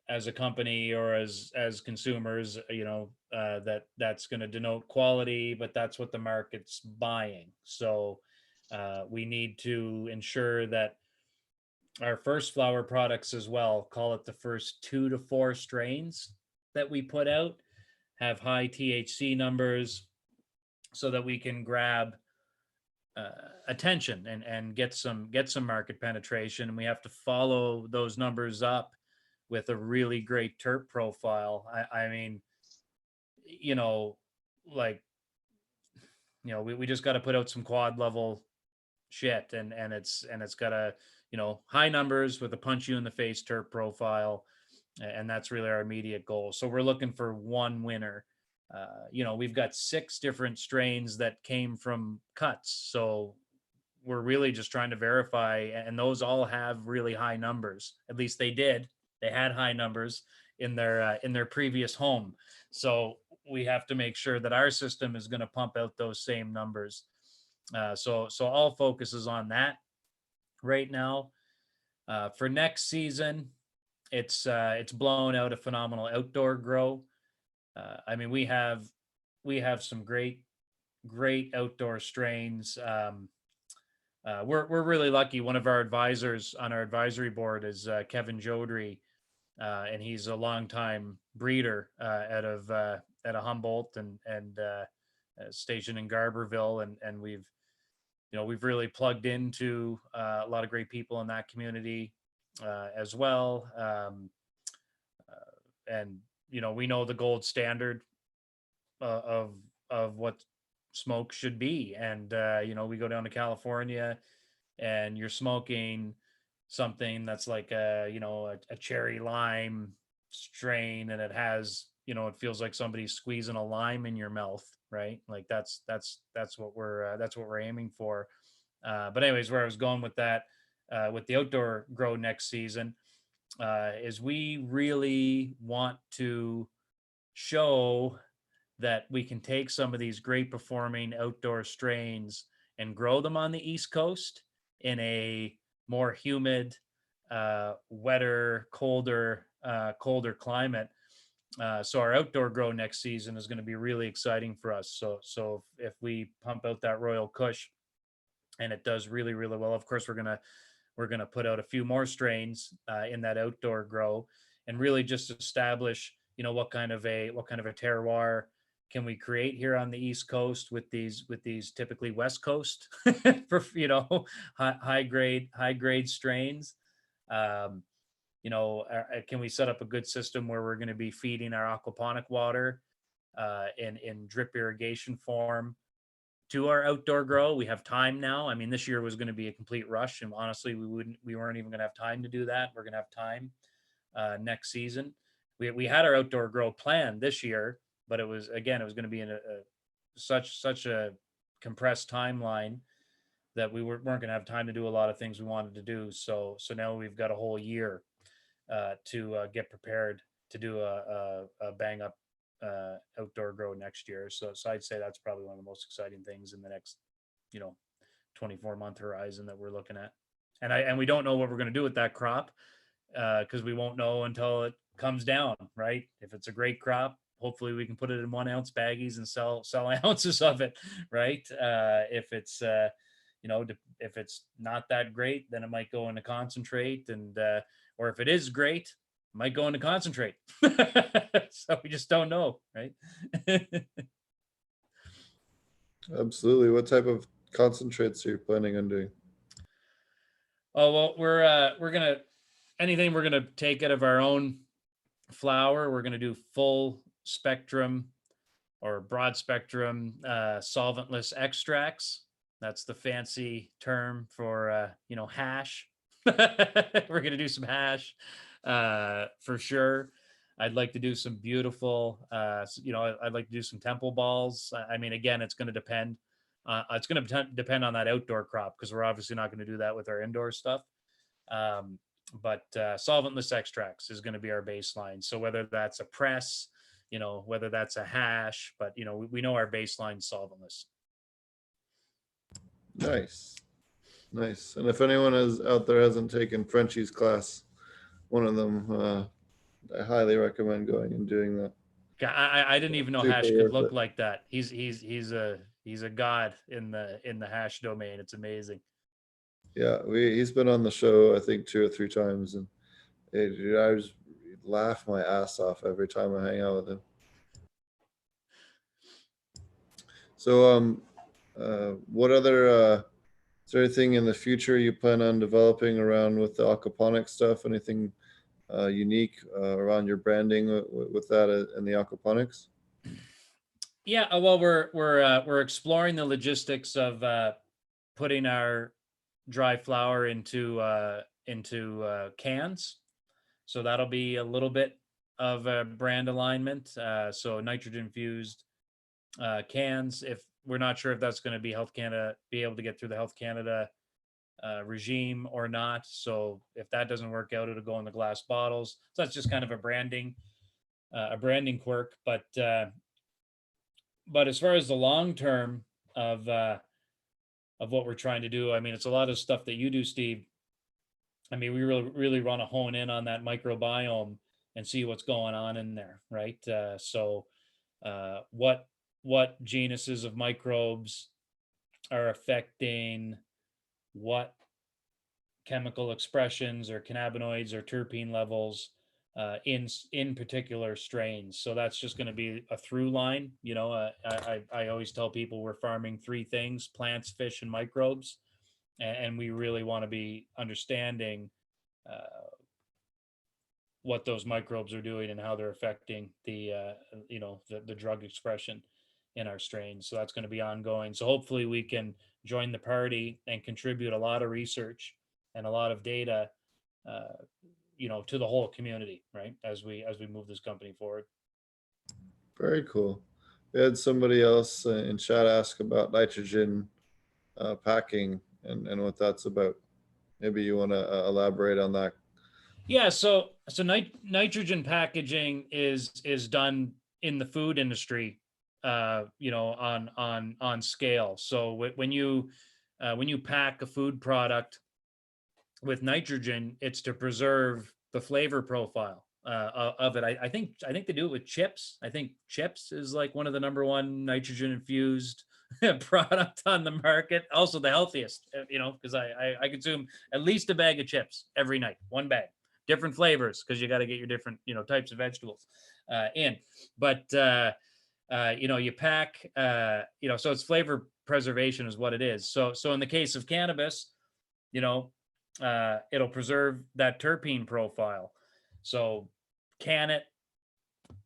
Speaker 3: as a company or as consumers, that's going to denote quality, but that's what the market's buying. So we need to ensure that our first flower products as well, call it the first 2 to 4 strains that we put out, have high THC numbers so that we can grab attention and get some market penetration, and we have to follow those numbers up with a really great terp profile. I mean, you know, like, you know, we just got to put out some quad level shit, and it's got to, you know, high numbers with a punch you in the face terp profile, and that's really our immediate goal. So we're looking for one winner. You know, we've got 6 different strains that came from cuts, so we're really just trying to verify, and those all have really high numbers. At least they did. They had high numbers in their previous home. So we have to make sure that our system is going to pump out those same numbers. So all focus is on that right now. For next season, it's blown out a phenomenal outdoor grow. I mean, we have some great outdoor strains. We're really lucky. One of our advisors on our advisory board is Kevin Jodry, and he's a longtime breeder out of Humboldt and stationed in Garberville, and we've really plugged into a lot of great people in that community as well. And you know, we know the gold standard of what smoke should be, and you know, we go down to California and you're smoking something that's like a cherry lime strain, and it has, you know, it feels like somebody's squeezing a lime in your mouth, right? Like that's what we're aiming for. But anyways, where I was going with that, with the outdoor grow next season, is we really want to show that we can take some of these great performing outdoor strains and grow them on the East Coast in a more humid, wetter, colder climate. So our outdoor grow next season is going to be really exciting for us. So if we pump out that Royal Kush and it does really, really well, of course we're gonna put out a few more strains in that outdoor grow, and really just establish, you know, what kind of a terroir can we create here on the East Coast with these typically West Coast for, you know, high grade strains. You know, can we set up a good system where we're going to be feeding our aquaponic water in drip irrigation form to our outdoor grow? We have time now. I mean, this year was going to be a complete rush, and honestly, we weren't even going to have time to do that. We're going to have time next season. We had our outdoor grow planned this year, but it was going to be in such a compressed timeline that we weren't going to have time to do a lot of things we wanted to do. So now we've got a whole year to get prepared to do a bang up outdoor grow next year. So I'd say that's probably one of the most exciting things in the next, you know, 24-month horizon that we're looking at. And we don't know what we're going to do with that crop because we won't know until it comes down, right? If it's a great crop, hopefully we can put it in 1 ounce baggies and sell ounces of it, right? If it's you know, if it's not that great, then it might go into concentrate, and or if it is great, it might go into concentrate. So we just don't know, right?
Speaker 1: Absolutely. What type of concentrates are you planning on doing?
Speaker 3: Oh well, we're gonna anything we're gonna take out of our own flower. We're gonna do full spectrum or broad spectrum solventless extracts. That's the fancy term for you know, hash. We're gonna do some hash for sure. I'd like to do some beautiful, you know, I'd like to do some temple balls. I mean, again, it's going to depend. It's going to depend on that outdoor crop, because we're obviously not going to do that with our indoor stuff. But solventless extracts is going to be our baseline. So whether that's a press, you know, whether that's a hash, but you know, we know our baseline solventless.
Speaker 1: Nice. And if anyone out there hasn't taken Frenchie's class, one of them, I highly recommend going and doing that.
Speaker 3: I didn't even know
Speaker 1: Super
Speaker 3: hash could
Speaker 1: worth
Speaker 3: look
Speaker 1: it.
Speaker 3: like that. He's a god in the hash domain. It's amazing.
Speaker 1: Yeah, he's been on the show I think 2 or 3 times, and I just laugh my ass off every time I hang out with him. So What other, is there anything in the future you plan on developing around with the aquaponic stuff? Anything unique around your branding with that and the aquaponics?
Speaker 3: Yeah, well, we're exploring the logistics of putting our dry flower into cans. So that'll be a little bit of a brand alignment. So nitrogen infused cans. If we're not sure if that's going to be Health Canada, be able to get through the Health Canada regime or not. So if that doesn't work out, it'll go in the glass bottles. So that's just kind of a branding quirk. But as far as the long term of what we're trying to do, I mean, it's a lot of stuff that you do, Steve. I mean, we really want to hone in on that microbiome and see what's going on in there, right? What genuses of microbes are affecting what chemical expressions or cannabinoids or terpene levels in particular strains. So that's just going to be a through line. You know, I always tell people we're farming three things: plants, fish, and microbes. And we really want to be understanding what those microbes are doing and how they're affecting the drug expression in our strains. So that's going to be ongoing. So hopefully we can join the party and contribute a lot of research and a lot of data, to the whole community, right? As we move this company forward.
Speaker 1: Very cool. We had somebody else in chat ask about nitrogen packing and what that's about. Maybe you want to elaborate on that.
Speaker 3: Yeah, so nitrogen packaging is done in the food industry, on scale. So when you pack a food product with nitrogen, it's to preserve the flavor profile of it. I think they do it with chips. I think chips is like one of the #1 nitrogen infused product on the market. Also the healthiest, because I consume at least a bag of chips every night, one bag, different flavors, because you got to get your different types of vegetables in. But you pack, so it's flavor preservation is what it is. So in the case of cannabis, it'll preserve that terpene profile. So can it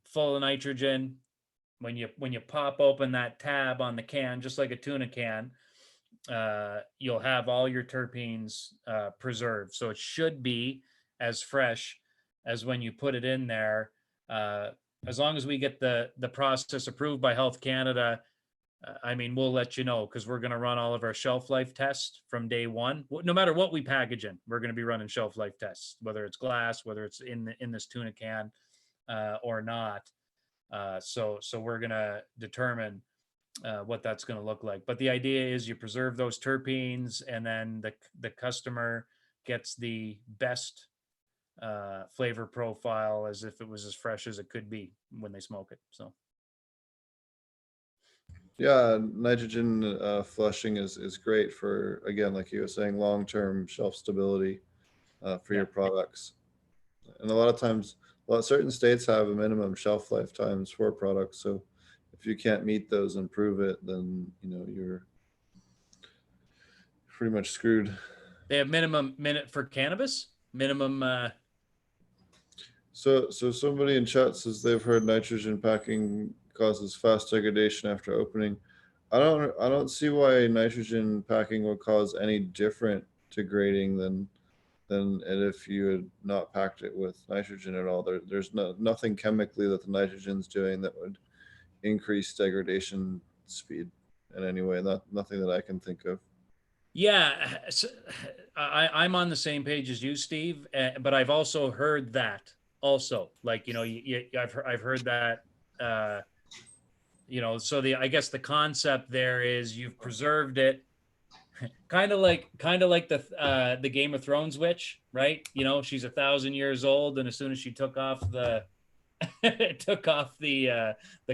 Speaker 3: full of nitrogen. When you pop open that tab on the can, just like a tuna can, you'll have all your terpenes preserved. So it should be as fresh as when you put it in there. As long as we get the process approved by Health Canada, I mean, we'll let you know, because we're going to run all of our shelf life tests from day one. No matter what we package in, we're going to be running shelf life tests, whether it's glass, whether it's in this tuna can or not. So we're going to determine what that's going to look like. But the idea is you preserve those terpenes, and then the customer gets the best flavor profile as if it was as fresh as it could be when they smoke it. So.
Speaker 1: Yeah, nitrogen flushing is great for, again, like you were saying, long-term shelf stability for your products. And a lot of times, certain states have a minimum shelf life times for products. So if you can't meet those and prove it, then you're pretty much screwed.
Speaker 3: They have minimum minute for cannabis. Minimum.
Speaker 1: So somebody in chat says they've heard nitrogen packing causes fast degradation after opening. I don't see why nitrogen packing would cause any different degrading than if you had not packed it with nitrogen at all. There's nothing chemically that the nitrogen's doing that would increase degradation speed in any way. Nothing that I can think of.
Speaker 3: Yeah, so I'm on the same page as you, Steve, but I've also heard that. Also, like I've heard that. So I guess the concept there is you've preserved it, kind of like the Game of Thrones witch, right? She's 1,000 years old, and as soon as she took off the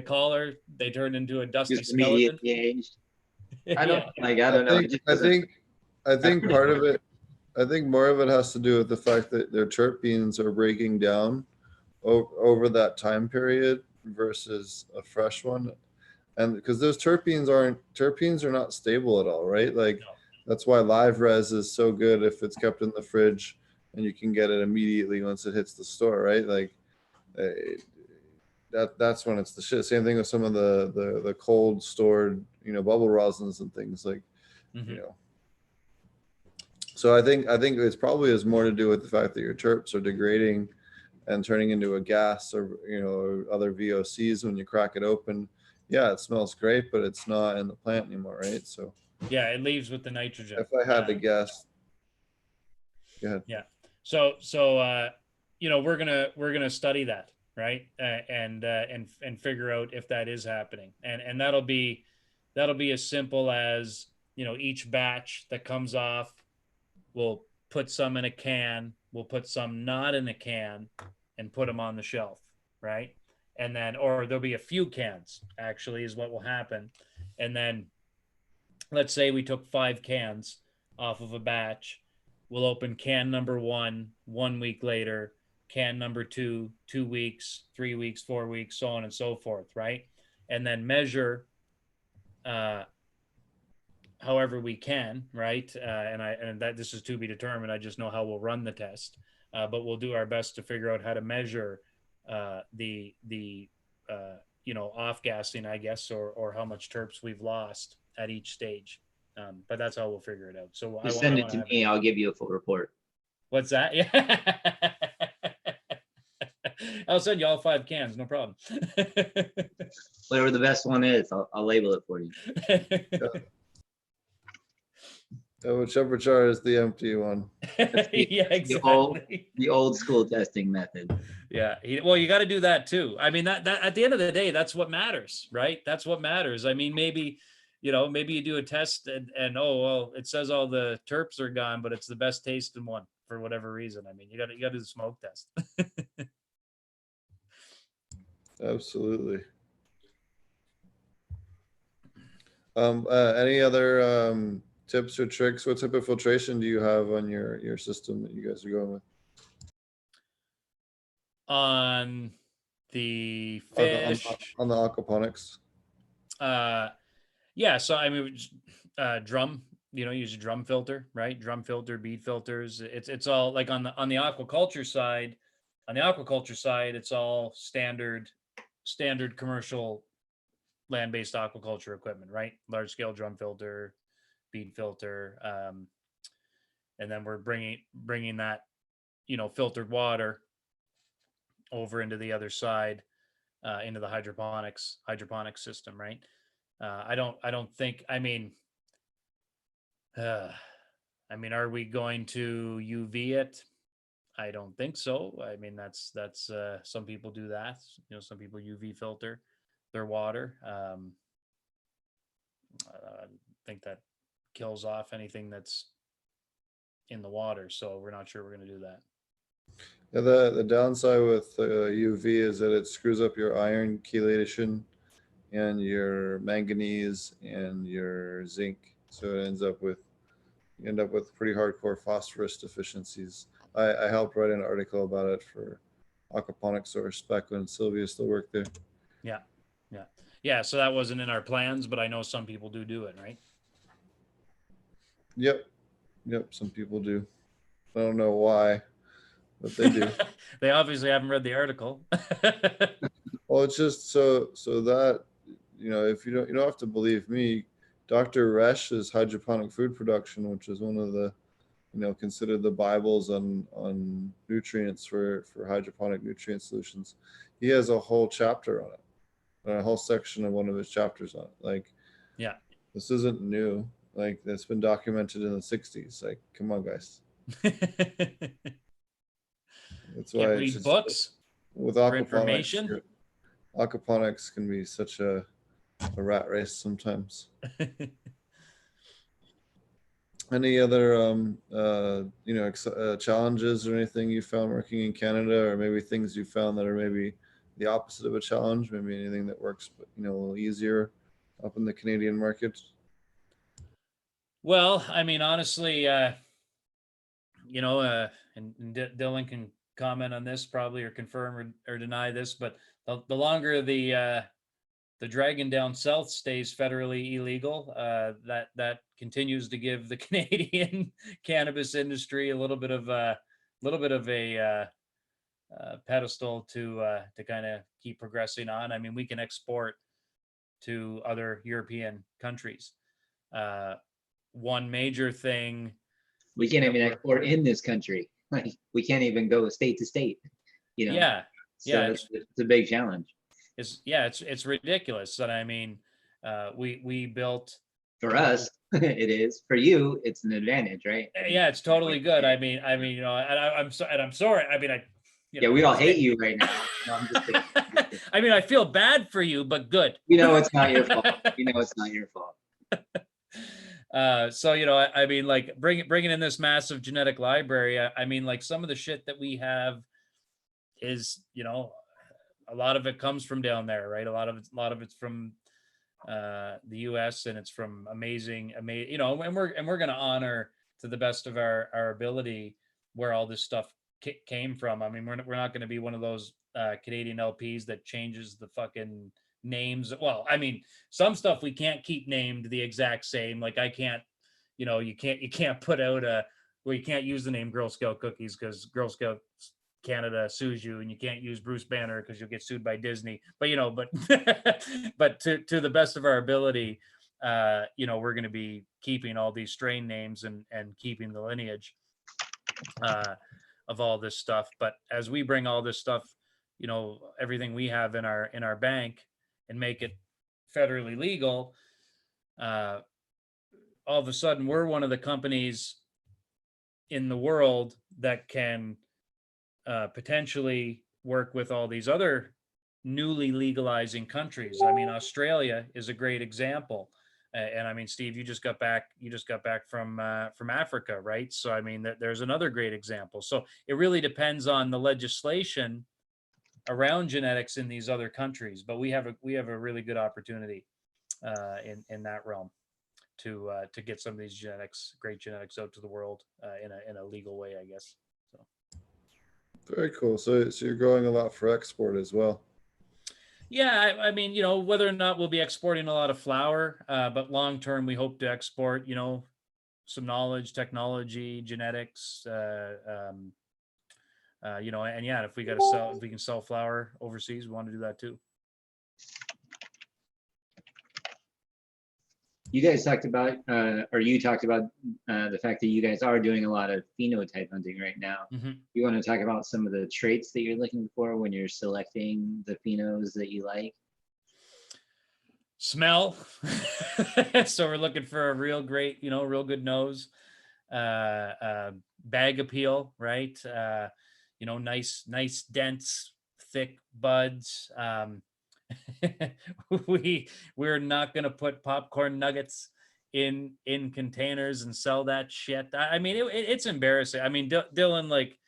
Speaker 3: collar, they turned into a dusty skeleton.
Speaker 2: I don't know.
Speaker 1: I think part of it, I think more of it has to do with the fact that their terpenes are breaking down over that time period versus a fresh one. And because those terpenes are not stable at all, right? Like
Speaker 3: No.
Speaker 1: that's why live res is so good if it's kept in the fridge and you can get it immediately once it hits the store, right? Like that's when it's the shit. Same thing with some of the cold stored, bubble rosins and things like,
Speaker 3: Mhm.
Speaker 1: So I think it's probably has more to do with the fact that your terps are degrading and turning into a gas or or other VOCs when you crack it open. Yeah, it smells great, but it's not in the plant anymore, right? So
Speaker 3: Yeah, it leaves with the nitrogen.
Speaker 1: if I had to guess, go ahead.
Speaker 3: Yeah. So we're gonna study that, right? And figure out if that is happening. And that'll be as simple as, each batch that comes off, we'll put some in a can, we'll put some not in a can and put them on the shelf, right? And then, or there'll be a few cans actually is what will happen. And then let's say we took 5 cans off of a batch. We'll open can number 1 week later, can number 2 2 weeks, 3 weeks, 4 weeks, so on and so forth, right? And then measure however we can, right? And that this is to be determined. I just know how we'll run the test, but we'll do our best to figure out how to measure the off gassing, I guess, or how much terps we've lost at each stage. But that's how we'll figure it out. So
Speaker 6: Just send it to me. I'll give you a full report.
Speaker 3: What's that? Yeah. I'll send you all 5 cans, no problem.
Speaker 6: Whatever the best one is, I'll label it for you.
Speaker 1: Whichever jar is the empty one.
Speaker 3: Yeah, exactly.
Speaker 6: The old school testing method.
Speaker 3: Yeah. Well, you got to do that too. I mean, that at the end of the day, that's what matters, right? That's what matters. I mean, maybe you do a test and oh, well, it says all the terps are gone, but it's the best tasting one for whatever reason. I mean, you got to do the smoke test.
Speaker 1: Absolutely. Any other tips or tricks? What type of filtration do you have on your system that you guys are going with?
Speaker 3: On the fish,
Speaker 1: on the aquaponics.
Speaker 3: Yeah. So I mean, drum. Use a drum filter, right? Drum filter, bead filters. It's all like on the aquaculture side. On the aquaculture side, it's all standard commercial land-based aquaculture equipment, right? Large scale drum filter, bead filter, and then we're bringing that filtered water over into the other side, into the hydroponics system, right? I don't think. I mean, are we going to UV it? I don't think so. I mean, that's some people do that. Some people UV filter their water. I think that kills off anything that's in the water. So we're not sure we're going to do that.
Speaker 1: Yeah, the downside with UV is that it screws up your iron chelation and your manganese and your zinc. So it you end up with pretty hardcore phosphorus deficiencies. I helped write an article about it for Aquaponics Source back when Sylvia still worked there.
Speaker 3: Yeah. So that wasn't in our plans, but I know some people do it, right?
Speaker 1: Yep. Some people do. I don't know why, but they do.
Speaker 3: They obviously haven't read the article.
Speaker 1: Well, it's just so that if you don't have to believe me. Dr. Resch's hydroponic food production, which is one of the considered the Bibles on nutrients for hydroponic nutrient solutions. He has a whole chapter on it, a whole section of one of his chapters on it. Like,
Speaker 3: yeah,
Speaker 1: this isn't new. Like, that's been documented in the 60s. Like, come on, guys. That's why
Speaker 3: read
Speaker 1: just,
Speaker 3: books
Speaker 1: with
Speaker 3: for information.
Speaker 1: Aquaponics can be such a rat race sometimes. Any other challenges or anything you found working in Canada, or maybe things you found that are maybe the opposite of a challenge, maybe anything that works a little easier up in the Canadian market?
Speaker 3: Well, I mean, honestly, and Dylan can comment on this probably, or confirm or deny this, but the longer the the dragon down south stays federally illegal. That continues to give the Canadian cannabis industry a little bit of a pedestal to kind of keep progressing on. I mean, we can export to other European countries. One major thing,
Speaker 5: We can't even export in this country. Like we can't even go state to state. You know.
Speaker 3: yeah,
Speaker 5: So
Speaker 3: yeah,
Speaker 5: it's a big challenge
Speaker 3: it's ridiculous. And I mean, we built.
Speaker 5: for us. It is for you. It's an advantage, right?
Speaker 3: Yeah, it's totally good. I mean, you know, and I'm sorry. I mean,
Speaker 5: Yeah, we all hate you right now. No, I'm just kidding.
Speaker 3: I mean, I feel bad for you, but good.
Speaker 5: You know it's not your fault. You know it's not your fault.
Speaker 3: So, you know, I mean, like bringing in this massive genetic library. I mean, like some of the shit that we have is, you know, a lot of it comes from down there, right? A lot of it's from the US, and it's from amazing, you know, and we're going to honor to the best of our ability where all this stuff came from. I mean, we're not going to be one of those Canadian LPs that changes the fucking names. Well, I mean, some stuff we can't keep named the exact same. Like I can't, you know, you can't put out you can't use the name Girl Scout cookies because Girl Scouts Canada sues you, and you can't use Bruce Banner because you'll get sued by Disney. But you know, but to the best of our ability, you know, we're going to be keeping all these strain names and keeping the lineage of all this stuff. But as we bring all this stuff, you know, everything we have in our bank and make it federally legal, all of a sudden we're one of the companies in the world that can potentially work with all these other newly legalizing countries. I mean, Australia is a great example. And I mean, Steve, you just got back from Africa, right? So I mean, there's another great example. So it really depends on the legislation around genetics in these other countries. But we have a really good opportunity in that realm to get some of these great genetics out to the world in a legal way, I guess. So.
Speaker 1: Very cool. So you're growing a lot for export as well.
Speaker 3: Yeah, I mean, you know, whether or not we'll be exporting a lot of flower, but long term, we hope to export, you know, some knowledge, technology, genetics, you know, and yeah, if we can sell flower overseas, we want to do that too.
Speaker 5: You guys talked about, or you talked about the fact that you guys are doing a lot of phenotype hunting right now.
Speaker 3: Mm-hmm.
Speaker 5: You want to talk about some of the traits that you're looking for when you're selecting the phenos that you like?
Speaker 3: Smell. So we're looking for a real great, you know, real good nose, bag appeal, right? You know, nice, dense, thick buds. We're not going to put popcorn nuggets in containers and sell that shit. I mean, it's embarrassing. I mean, Dylan, like,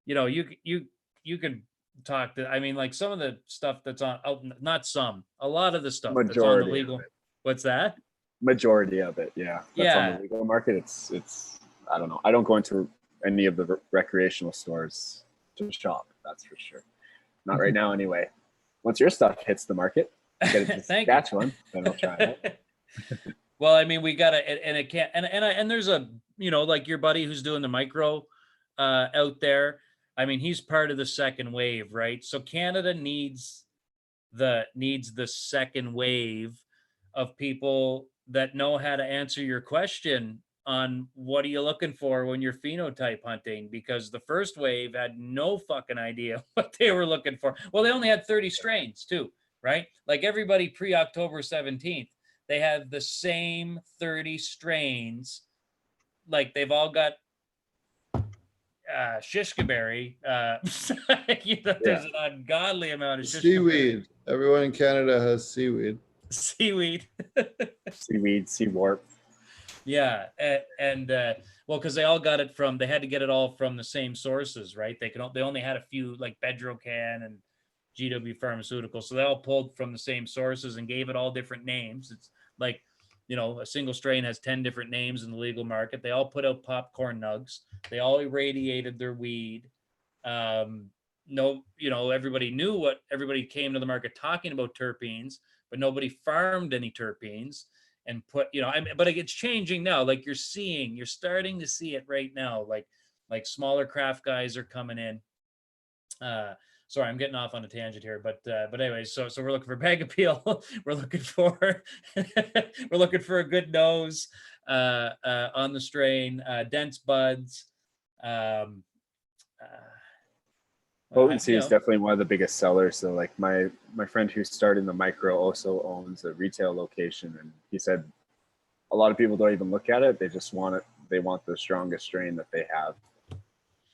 Speaker 3: you know, you could talk to, I mean, like some of the stuff that's on, not some, a lot of the stuff
Speaker 2: Majority
Speaker 3: that's on the legal. What's that?
Speaker 2: Majority of it, yeah. That's on the legal market. It's I don't know. I don't go into any of the recreational stores to shop. That's for sure. Not right now, anyway. Once your stuff hits the market, get it to Saskatchewan, then I'll try it.
Speaker 3: Well, I mean, we gotta, and it can't, and there's a, you know, like your buddy who's doing the micro out there. I mean, he's part of the second wave, right? So Canada needs the second wave of people that know how to answer your question on what are you looking for when you're phenotype hunting, because the first wave had no fucking idea what they were looking for. Well, they only had 30 strains too, right? Like everybody pre-October 17th, they had the same 30 strains. Like they've all got shishkaberry. You know, there's an ungodly amount of
Speaker 1: seaweed. Everyone in Canada has seaweed.
Speaker 3: Seaweed.
Speaker 2: Seaweed, seawarp.
Speaker 3: Yeah, and well, because they all got it from, they had to get it all from the same sources, right? They only had a few, like Bedrocan and GW Pharmaceuticals, so they all pulled from the same sources and gave it all different names. It's like, you know, a single strain has 10 different names in the legal market. They all put out popcorn nugs. They all irradiated their weed. no, you know, everybody knew what everybody came to the market talking about terpenes, but nobody farmed any terpenes and put, you know, but it's changing now. Like you're starting to see it right now. Like smaller craft guys are coming in. Sorry, I'm getting off on a tangent here, but anyways, so we're looking for bag appeal. We're looking for we're looking for a good nose on the strain, dense buds.
Speaker 2: Potency
Speaker 3: you
Speaker 2: is
Speaker 3: know,
Speaker 2: definitely one of the biggest sellers. So like my friend who's starting the micro also owns a retail location, and he said a lot of people don't even look at it. They just want it. They want the strongest strain that they have.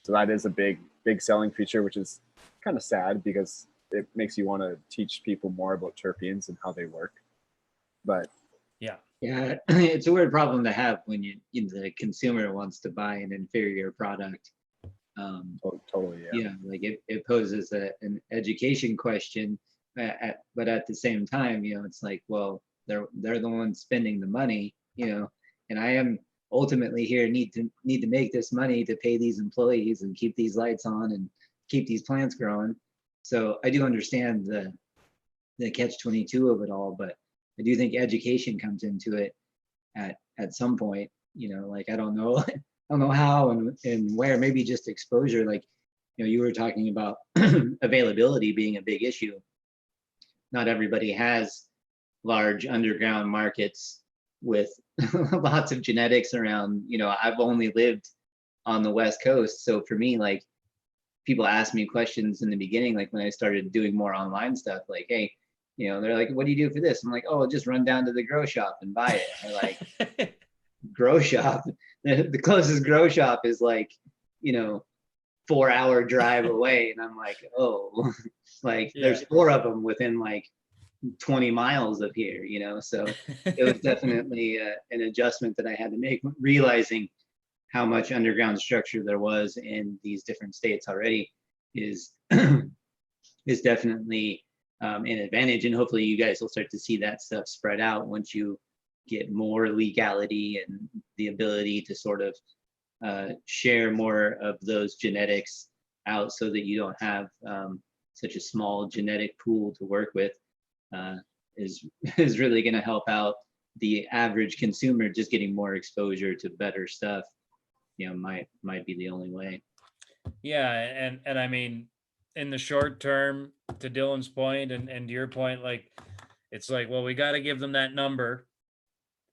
Speaker 2: So that is a big selling feature, which is kind of sad because it makes you want to teach people more about terpenes and how they work. But
Speaker 3: yeah,
Speaker 5: it's a weird problem to have when the consumer wants to buy an inferior product.
Speaker 2: totally,
Speaker 5: yeah, like it poses an education question, but at the same time, you know, it's like, well, they're the ones spending the money, you know, and I am ultimately here need to make this money to pay these employees and keep these lights on and keep these plants growing. So I do understand the catch-22 of it all, but I do think education comes into it at some point, you know, like I don't know how and where, maybe just exposure. Like, you know, you were talking about availability being a big issue. Not everybody has large underground markets with lots of genetics around. You know, I've only lived on the West Coast. So for me, like, people ask me questions in the beginning, like when I started doing more online stuff, like, hey, you know, they're like, what do you do for this? I'm like, oh, just run down to the grow shop and buy it. They're like, grow shop? The closest grow shop is like, you know, 4-hour drive away. And I'm like, oh, like there's 4 of them within like 20 miles of here, you know? So it was definitely an adjustment that I had to make, realizing how much underground structure there was in these different states already is definitely an advantage. And hopefully you guys will start to see that stuff spread out once you get more legality and the ability to sort of share more of those genetics out, so that you don't have such a small genetic pool to work with. Is really going to help out the average consumer. Just getting more exposure to better stuff, you know, might be the only way.
Speaker 3: Yeah, and I mean, in the short term, to Dylan's point and to your point, like, it's like, well, we got to give them that number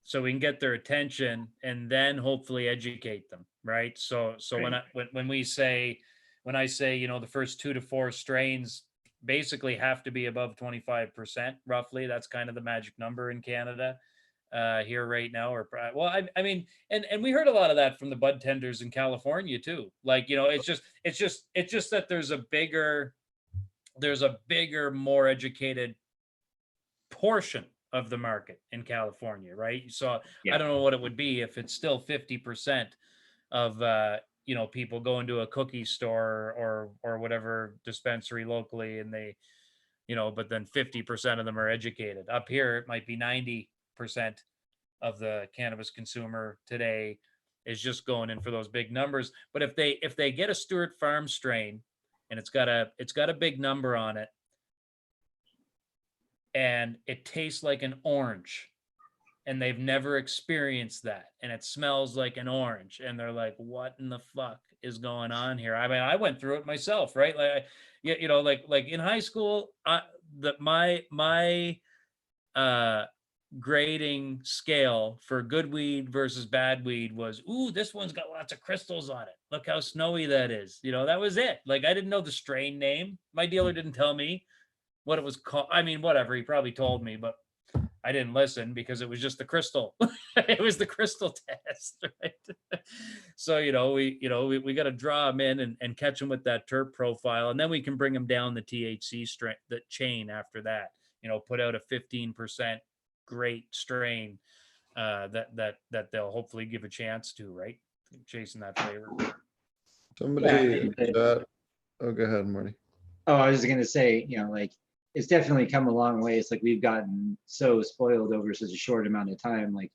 Speaker 3: so we can get their attention and then hopefully educate them, right? So
Speaker 2: Right.
Speaker 3: when I say, you know, the first 2 to 4 strains basically have to be above 25% roughly. That's kind of the magic number in Canada here right now. Or well, I mean, and we heard a lot of that from the bud tenders in California too. Like, you know, it's just that there's a bigger, more educated portion of the market in California, right? So I don't know what it would be if it's still 50% of you know, people go into a cookie store or whatever dispensary locally, and they, you know, but then 50% of them are educated. Up here it might be 90% of the cannabis consumer today is just going in for those big numbers. But if they get a Stewart Farms strain and it's got a big number on it and it tastes like an orange, and they've never experienced that, and it smells like an orange, and they're like, what in the fuck is going on here? I mean, I went through it myself, right? Like, you know, like in high school, my grading scale for good weed versus bad weed was, ooh, this one's got lots of crystals on it, look how snowy that is. You know, that was it. Like, I didn't know the strain name. My dealer didn't tell me what it was called. I mean, whatever, he probably told me, but I didn't listen because it was just the crystal. It was the crystal test, right? So, you know, we got to draw them in and catch them with that terp profile, and then we can bring them down the THC strain, the chain after that. You know, put out a 15% great strain that they'll hopefully give a chance to, right? Chasing that flavor.
Speaker 1: Somebody in the chat. Oh, go ahead, Marty.
Speaker 5: Oh, I was just gonna say, you know, like, it's definitely come a long way. It's like we've gotten so spoiled over such a short amount of time. Like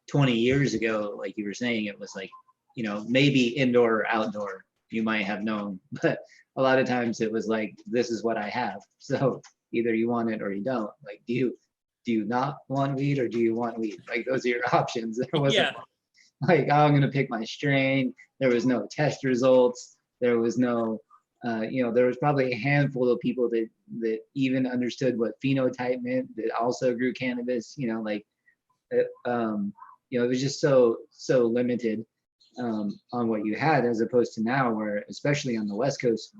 Speaker 5: 20 years ago, like you were saying, it was like, you know, maybe indoor or outdoor, you might have known, but a lot of times it was like, this is what I have. So either you want it or you don't. Like, do you not want weed or do you want weed? Like, those are your options. There wasn't
Speaker 3: Yeah.
Speaker 5: like, oh, I'm going to pick my strain. There was no test results. There was no, there was probably a handful of people that even understood what phenotype meant, that also grew cannabis, it was just so limited on what you had, as opposed to now, where especially on the West Coast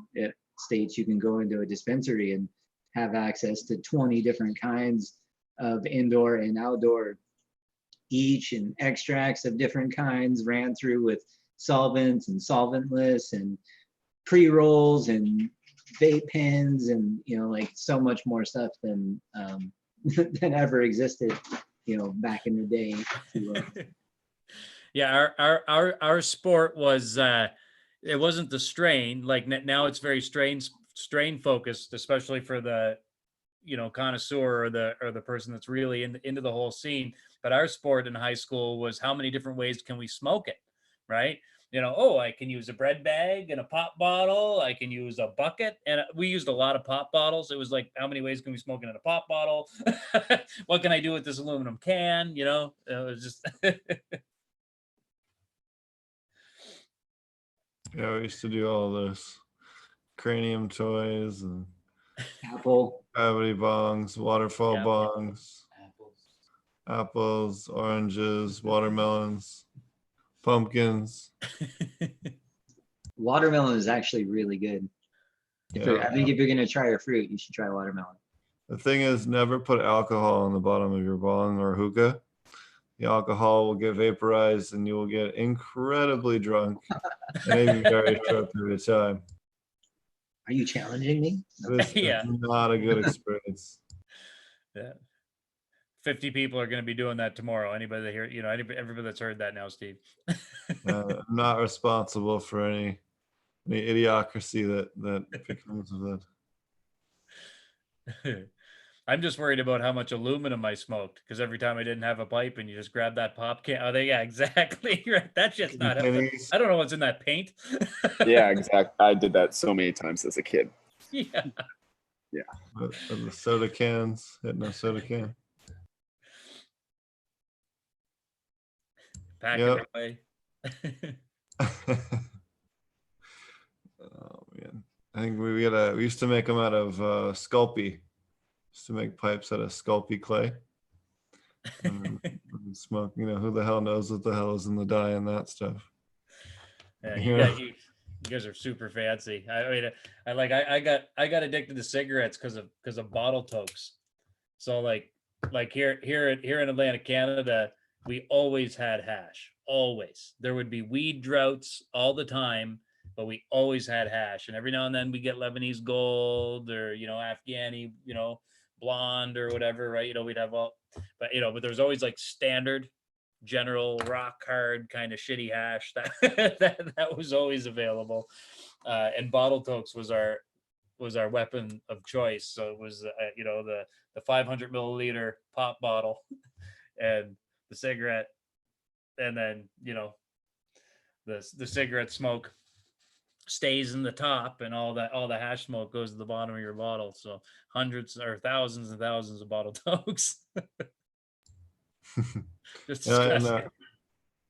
Speaker 5: states, you can go into a dispensary and have access to 20 different kinds of indoor and outdoor each, and extracts of different kinds ran through with solvents and solventless and pre-rolls and vape pens, and like so much more stuff than than ever existed back in the day.
Speaker 3: Yeah, our sport was it wasn't the strain. Like now it's very strain focused, especially for the connoisseur or the person that's really into the whole scene. But our sport in high school was, how many different ways can we smoke it, right? I can use a bread bag and a pop bottle. I can use a bucket, and we used a lot of pop bottles. It was like, how many ways can we smoke it in a pop bottle? What can I do with this aluminum can? It was just.
Speaker 1: Yeah, we used to do all those cranium toys and
Speaker 5: Apple.
Speaker 1: gravity bongs, waterfall
Speaker 3: Yeah.
Speaker 1: bongs, apples, oranges, watermelons, pumpkins.
Speaker 5: Watermelon is actually really good. I think if you're gonna try a fruit, you should try watermelon.
Speaker 1: The thing is, never put alcohol on the bottom of your bong or hookah. The alcohol will get vaporized and you will get incredibly drunk in a very short period of time.
Speaker 5: Are you challenging me?
Speaker 1: This
Speaker 3: Yeah.
Speaker 1: is not a good experience.
Speaker 3: Yeah. 50 people are going to be doing that tomorrow. Anybody that hear, everybody that's heard that now, Steve.
Speaker 1: I'm not responsible for any idiocracy that becomes of that.
Speaker 3: I'm just worried about how much aluminum I smoked, because every time I didn't have a pipe and you just grab that pop can. Oh, yeah, exactly. Right. That shit's not. I don't know what's in that paint.
Speaker 2: Yeah, exactly. I did that so many times as a kid.
Speaker 3: Yeah.
Speaker 2: Yeah.
Speaker 1: The soda cans, hitting a soda can.
Speaker 3: Pack
Speaker 1: Yep.
Speaker 3: it away.
Speaker 1: Oh man, I think we used to make them out of Sculpey. Used to make pipes out of Sculpey clay. And smoke. Who the hell knows what the hell is in the dye and that stuff.
Speaker 3: Yeah, you guys are super fancy. I mean, I got addicted to cigarettes because of bottle tokes. So like here in Atlantic, Canada, we always had hash. Always. There would be weed droughts all the time, but we always had hash. And every now and then we get Lebanese gold or Afghani, blonde or whatever, right? We'd have all, but there's always like standard general rock hard kind of shitty hash that was always available. And bottle tokes was our weapon of choice. So it was the 500 milliliter pop bottle and the cigarette, and then the cigarette smoke stays in the top, and all the hash smoke goes to the bottom of your bottle. So hundreds or thousands and thousands of bottle tokes. Just disgusting.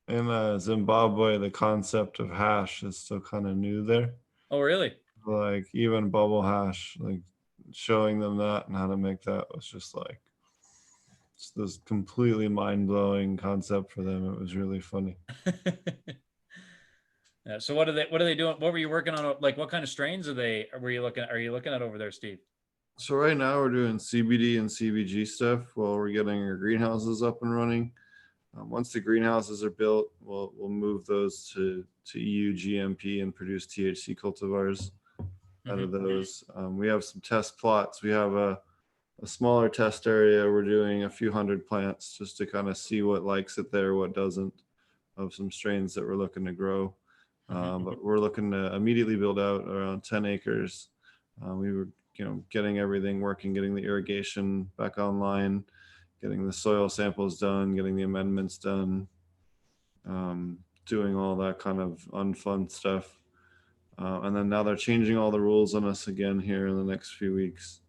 Speaker 1: In Zimbabwe, the concept of hash is still kind of new there.
Speaker 3: Oh, really?
Speaker 1: Like even bubble hash, like showing them that and how to make that was just like this completely mind-blowing concept for them. It was really funny.
Speaker 3: Yeah, so what are they doing? What were you working on? Like, what kind of strains are you looking at over there, Steve?
Speaker 1: So right now we're doing CBD and CBG stuff while we're getting our greenhouses up and running. Once the greenhouses are built, we'll move those to EU GMP and produce THC cultivars out of those. We have some test plots. We have a smaller test area. We're doing a few hundred plants just to kind of see what likes it there, what doesn't, of some strains that we're looking to grow. But we're looking to immediately build out around 10 acres. We were, getting everything working, getting the irrigation back online, getting the soil samples done, getting the amendments done, doing all that kind of unfun stuff. And then now they're changing all the rules on us again here in the next few weeks,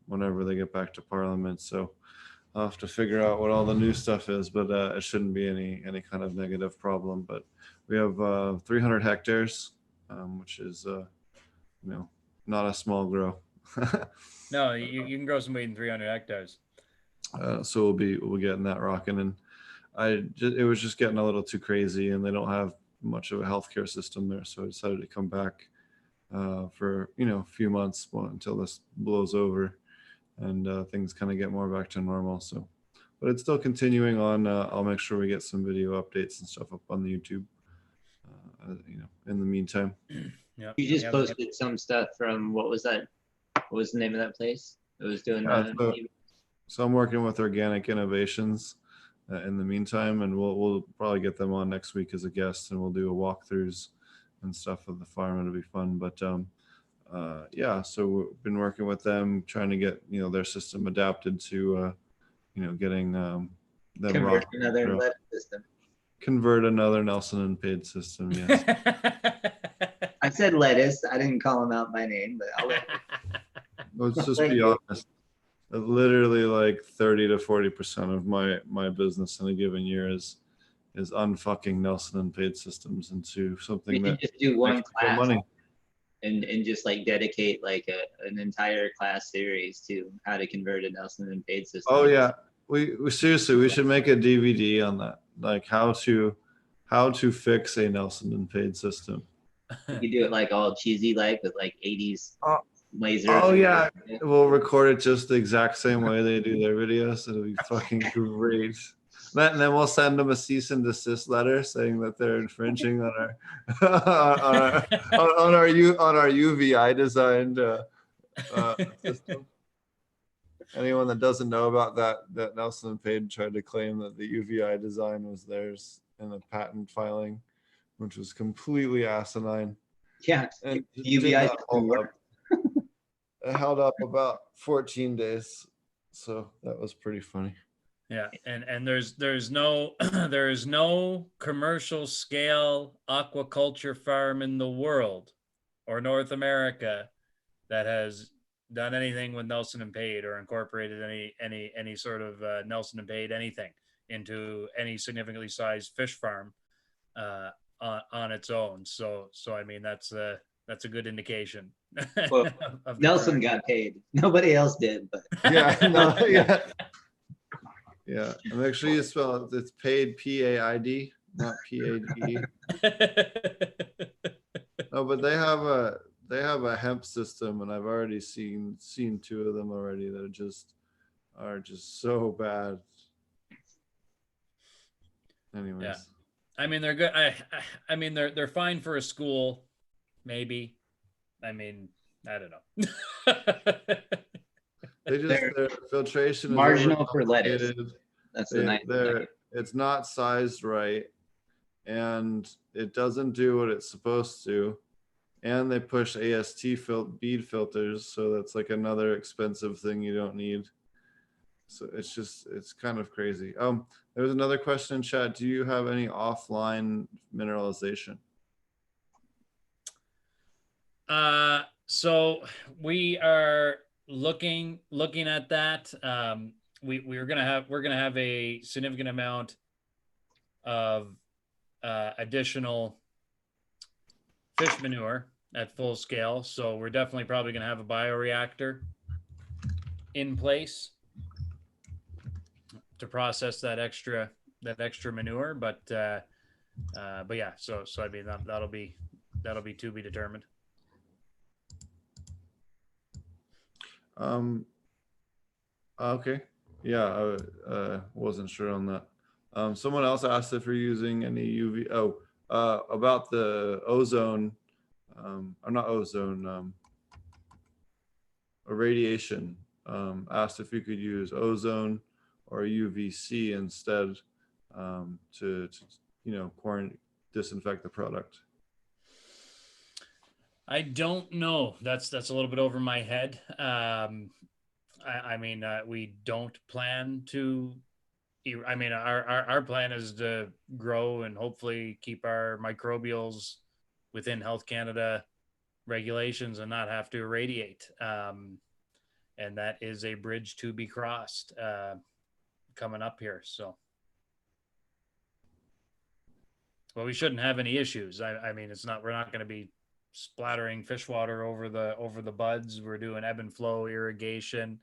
Speaker 1: whenever they get back to Parliament. So I'll have to figure out what all the new stuff is, but it shouldn't be any kind of negative problem. But we have 300 hectares, which is not a small grow.
Speaker 3: No, you can grow some weed in 300 hectares.
Speaker 1: So we'll be getting that rocking, and it was just getting a little too crazy, and they don't have much of a healthcare system there, so I decided to come back for a few months until this blows over and things kind of get more back to normal. So, but it's still continuing on. I'll make sure we get some video updates and stuff up on the YouTube. In the meantime.
Speaker 3: Yeah.
Speaker 6: You just posted some stuff from, what was that? What was the name of that place? It was doing.
Speaker 1: So I'm working with Organic Innovations in the meantime, and we'll probably get them on next week as a guest, and we'll do a walkthroughs and stuff of the farm. It'll be fun. But yeah, so we've been working with them, trying to get their system adapted to getting them
Speaker 6: Convert another lettuce system.
Speaker 1: Convert another Nelson and Page system. Yes.
Speaker 6: I said lettuce. I didn't call him out by name, but I'll
Speaker 1: Let's just be honest. Literally, like 30 to 40% of my business in a given year is unfucking Nelson and Page systems into something
Speaker 6: we can
Speaker 1: that
Speaker 6: just do one
Speaker 1: makes
Speaker 6: class
Speaker 1: money.
Speaker 6: and just like dedicate like an entire class series to how to convert a Nelson and Page system.
Speaker 1: Oh yeah, we seriously, we should make a DVD on that, like how to fix a Nelson and Page system.
Speaker 6: You could do it like all cheesy, like with like 80s lasers.
Speaker 1: Oh yeah, we'll record it just the exact same way they do their videos. It'll be fucking great. And then we'll send them a cease and desist letter saying that they're infringing on our on our UVI designed system. Anyone that doesn't know about that Nelson and Page tried to claim that the UVI design was theirs in a patent filing, which was completely asinine.
Speaker 6: Yeah,
Speaker 1: and
Speaker 6: UVI doesn't work.
Speaker 1: It held up about 14 days, so that was pretty funny.
Speaker 3: Yeah, and there's no there is no commercial scale aquaculture farm in the world or North America that has done anything with Nelson and Page or incorporated any sort of Nelson and Page anything into any significantly sized fish farm on its own. So I mean that's a good indication.
Speaker 6: Well, Nelson got paid. Nobody else did, but
Speaker 1: yeah, no, yeah. Yeah, and make sure you spell it. It's paid, P-A-I-D, not P-A-D. No, but they have a hemp system, and I've already seen two of them already that are just so bad. Anyways,
Speaker 3: yeah. I mean they're good. I mean they're fine for a school, maybe. I mean I don't know.
Speaker 1: Their filtration is
Speaker 6: marginal for lettuce. That's the nice thing.
Speaker 1: It's not sized right, and it doesn't do what it's supposed to. And they push AST bead filters, so that's like another expensive thing you don't need. So it's kind of crazy. There was another question in chat. Do you have any offline mineralization?
Speaker 3: So we are looking at that. We're gonna have a significant amount of additional fish manure at full scale. So we're definitely probably gonna have a bioreactor in place to process that extra manure. But yeah, so I mean that'll be to be determined.
Speaker 1: Okay. Yeah, I wasn't sure on that. Someone else asked if you're using any UV. About the ozone, or not ozone, irradiation. Asked if you could use ozone or UVC instead to disinfect the product.
Speaker 3: I don't know. That's a little bit over my head. I mean, we don't plan to. I mean, our plan is to grow and hopefully keep our microbials within Health Canada regulations and not have to irradiate. And that is a bridge to be crossed coming up here. So, well, we shouldn't have any issues. I mean, we're not going to be splattering fish water over the buds. We're doing ebb and flow irrigation.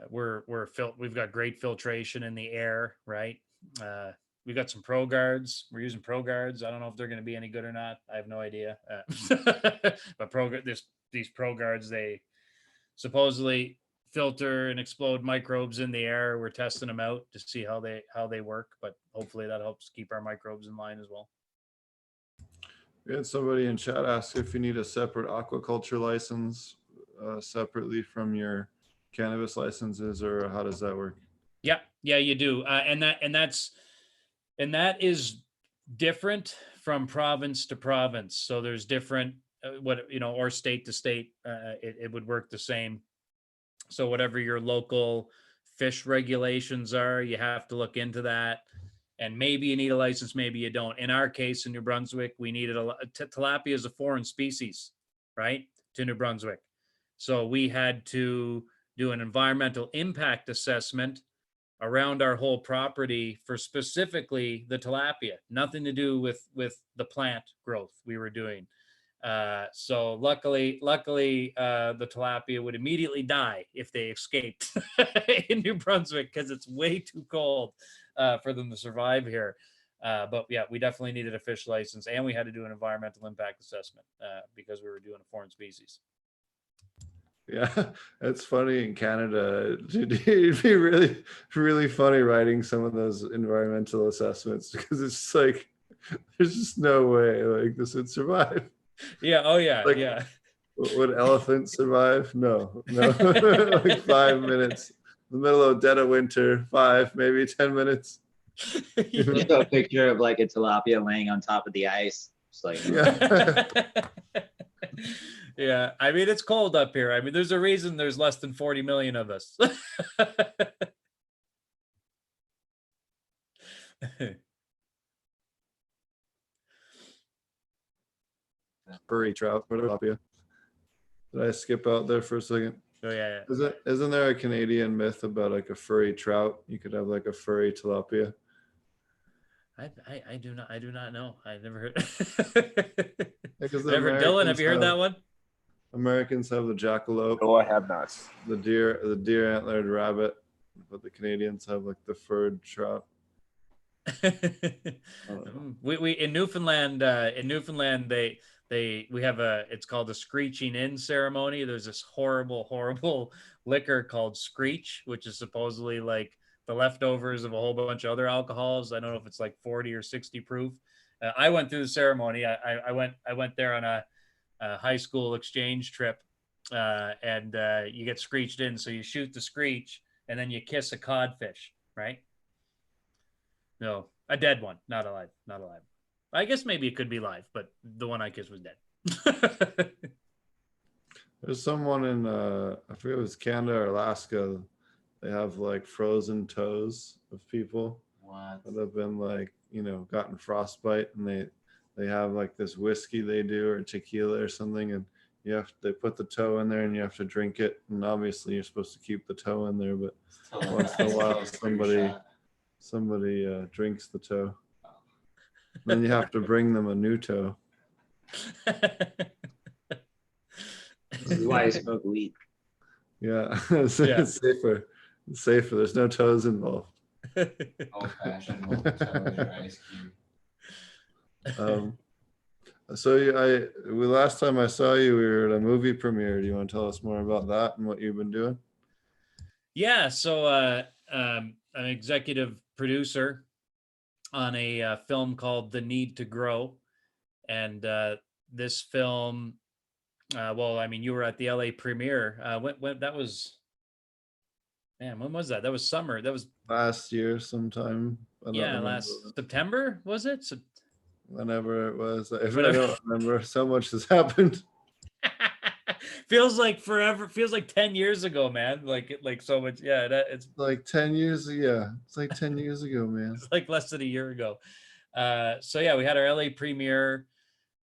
Speaker 3: We've got great filtration in the air, right? We've got some Pro Guards. We're using Pro Guards. I don't know if they're going to be any good or not. I have no idea. But these Pro Guards, they supposedly filter and explode microbes in the air. We're testing them out to see how they work, but hopefully that helps keep our microbes in line as well.
Speaker 1: We had somebody in chat ask if you need a separate aquaculture license separately from your cannabis licenses, or how does that work?
Speaker 3: Yeah, you do. And that is different from province to province. So there's different, or state to state, it would work the same. So whatever your local fish regulations are, you have to look into that. And maybe you need a license, maybe you don't. In our case, in New Brunswick, we needed tilapia is a foreign species, right, to New Brunswick. So we had to do an environmental impact assessment around our whole property for specifically the tilapia, nothing to do with the plant growth we were doing. So luckily, the tilapia would immediately die if they escaped in New Brunswick, because it's way too cold for them to survive here. But yeah, we definitely needed a fish license, and we had to do an environmental impact assessment because we were doing a foreign species.
Speaker 1: Yeah, it's funny in Canada. It'd be really, really funny writing some of those environmental assessments, because it's just like, there's just no way like this would survive.
Speaker 3: Yeah. Oh yeah.
Speaker 1: Like,
Speaker 3: yeah.
Speaker 1: Would elephants survive? No. Like 5 minutes in the middle of dead of winter, 5, maybe 10 minutes.
Speaker 6: Just a picture of like a tilapia laying on top of the ice. Just like,
Speaker 1: Yeah.
Speaker 3: Yeah, I mean, it's cold up here. I mean, there's a reason there's less than 40 million of us.
Speaker 1: Furry trout, tilapia. Did I skip out there for a second?
Speaker 3: Oh yeah.
Speaker 1: Isn't there a Canadian myth about like a furry trout? You could have like a furry tilapia.
Speaker 3: I do not know. I've never heard. Dylan, have you heard that one?
Speaker 1: Americans have the jackalope.
Speaker 2: No, I have not.
Speaker 1: The deer antlered rabbit, but the Canadians have like the furred trout.
Speaker 3: We in Newfoundland we have it's called a screeching in ceremony. There's this horrible liquor called screech, which is supposedly like the leftovers of a whole bunch of other alcohols. I don't know if it's like 40 or 60 proof. I went through the ceremony. I went there on a high school exchange trip, and you get screeched in. So you shoot the screech and then you kiss a codfish, right? No, a dead one, not alive. I guess maybe it could be live, but the one I kissed was dead.
Speaker 1: There's someone in I forget if it was Canada or Alaska. They have like frozen toes of people that have been like, gotten frostbite, and they have like this whiskey they do, or tequila or something, and they put the toe in there and you have to drink it, and obviously you're supposed to keep the toe in there, but once in a while somebody drinks the toe. Then you have to bring them a new toe.
Speaker 6: this is why I smoke weed.
Speaker 1: Yeah, it's safer. It's safer. There's no toes involved.
Speaker 7: Old-fashioned little toe in your ice cube.
Speaker 1: So last time I saw you, we were at a movie premiere. Do you want to tell us more about that and what you've been doing?
Speaker 3: Yeah, so I'm an executive producer on a film called The Need to Grow, and this film, well, I mean, you were at the LA premiere. When that was, man, when was that? That was summer. That was
Speaker 1: last year sometime.
Speaker 3: Last September, was it?
Speaker 1: Whenever it was. I don't remember. So much has happened.
Speaker 3: Feels like forever. Feels like 10 years ago, man. Like so much. Yeah, it's
Speaker 1: like 10 years. Yeah, it's like 10 years ago, man.
Speaker 3: It's like less than a year ago. So yeah, we had our LA premiere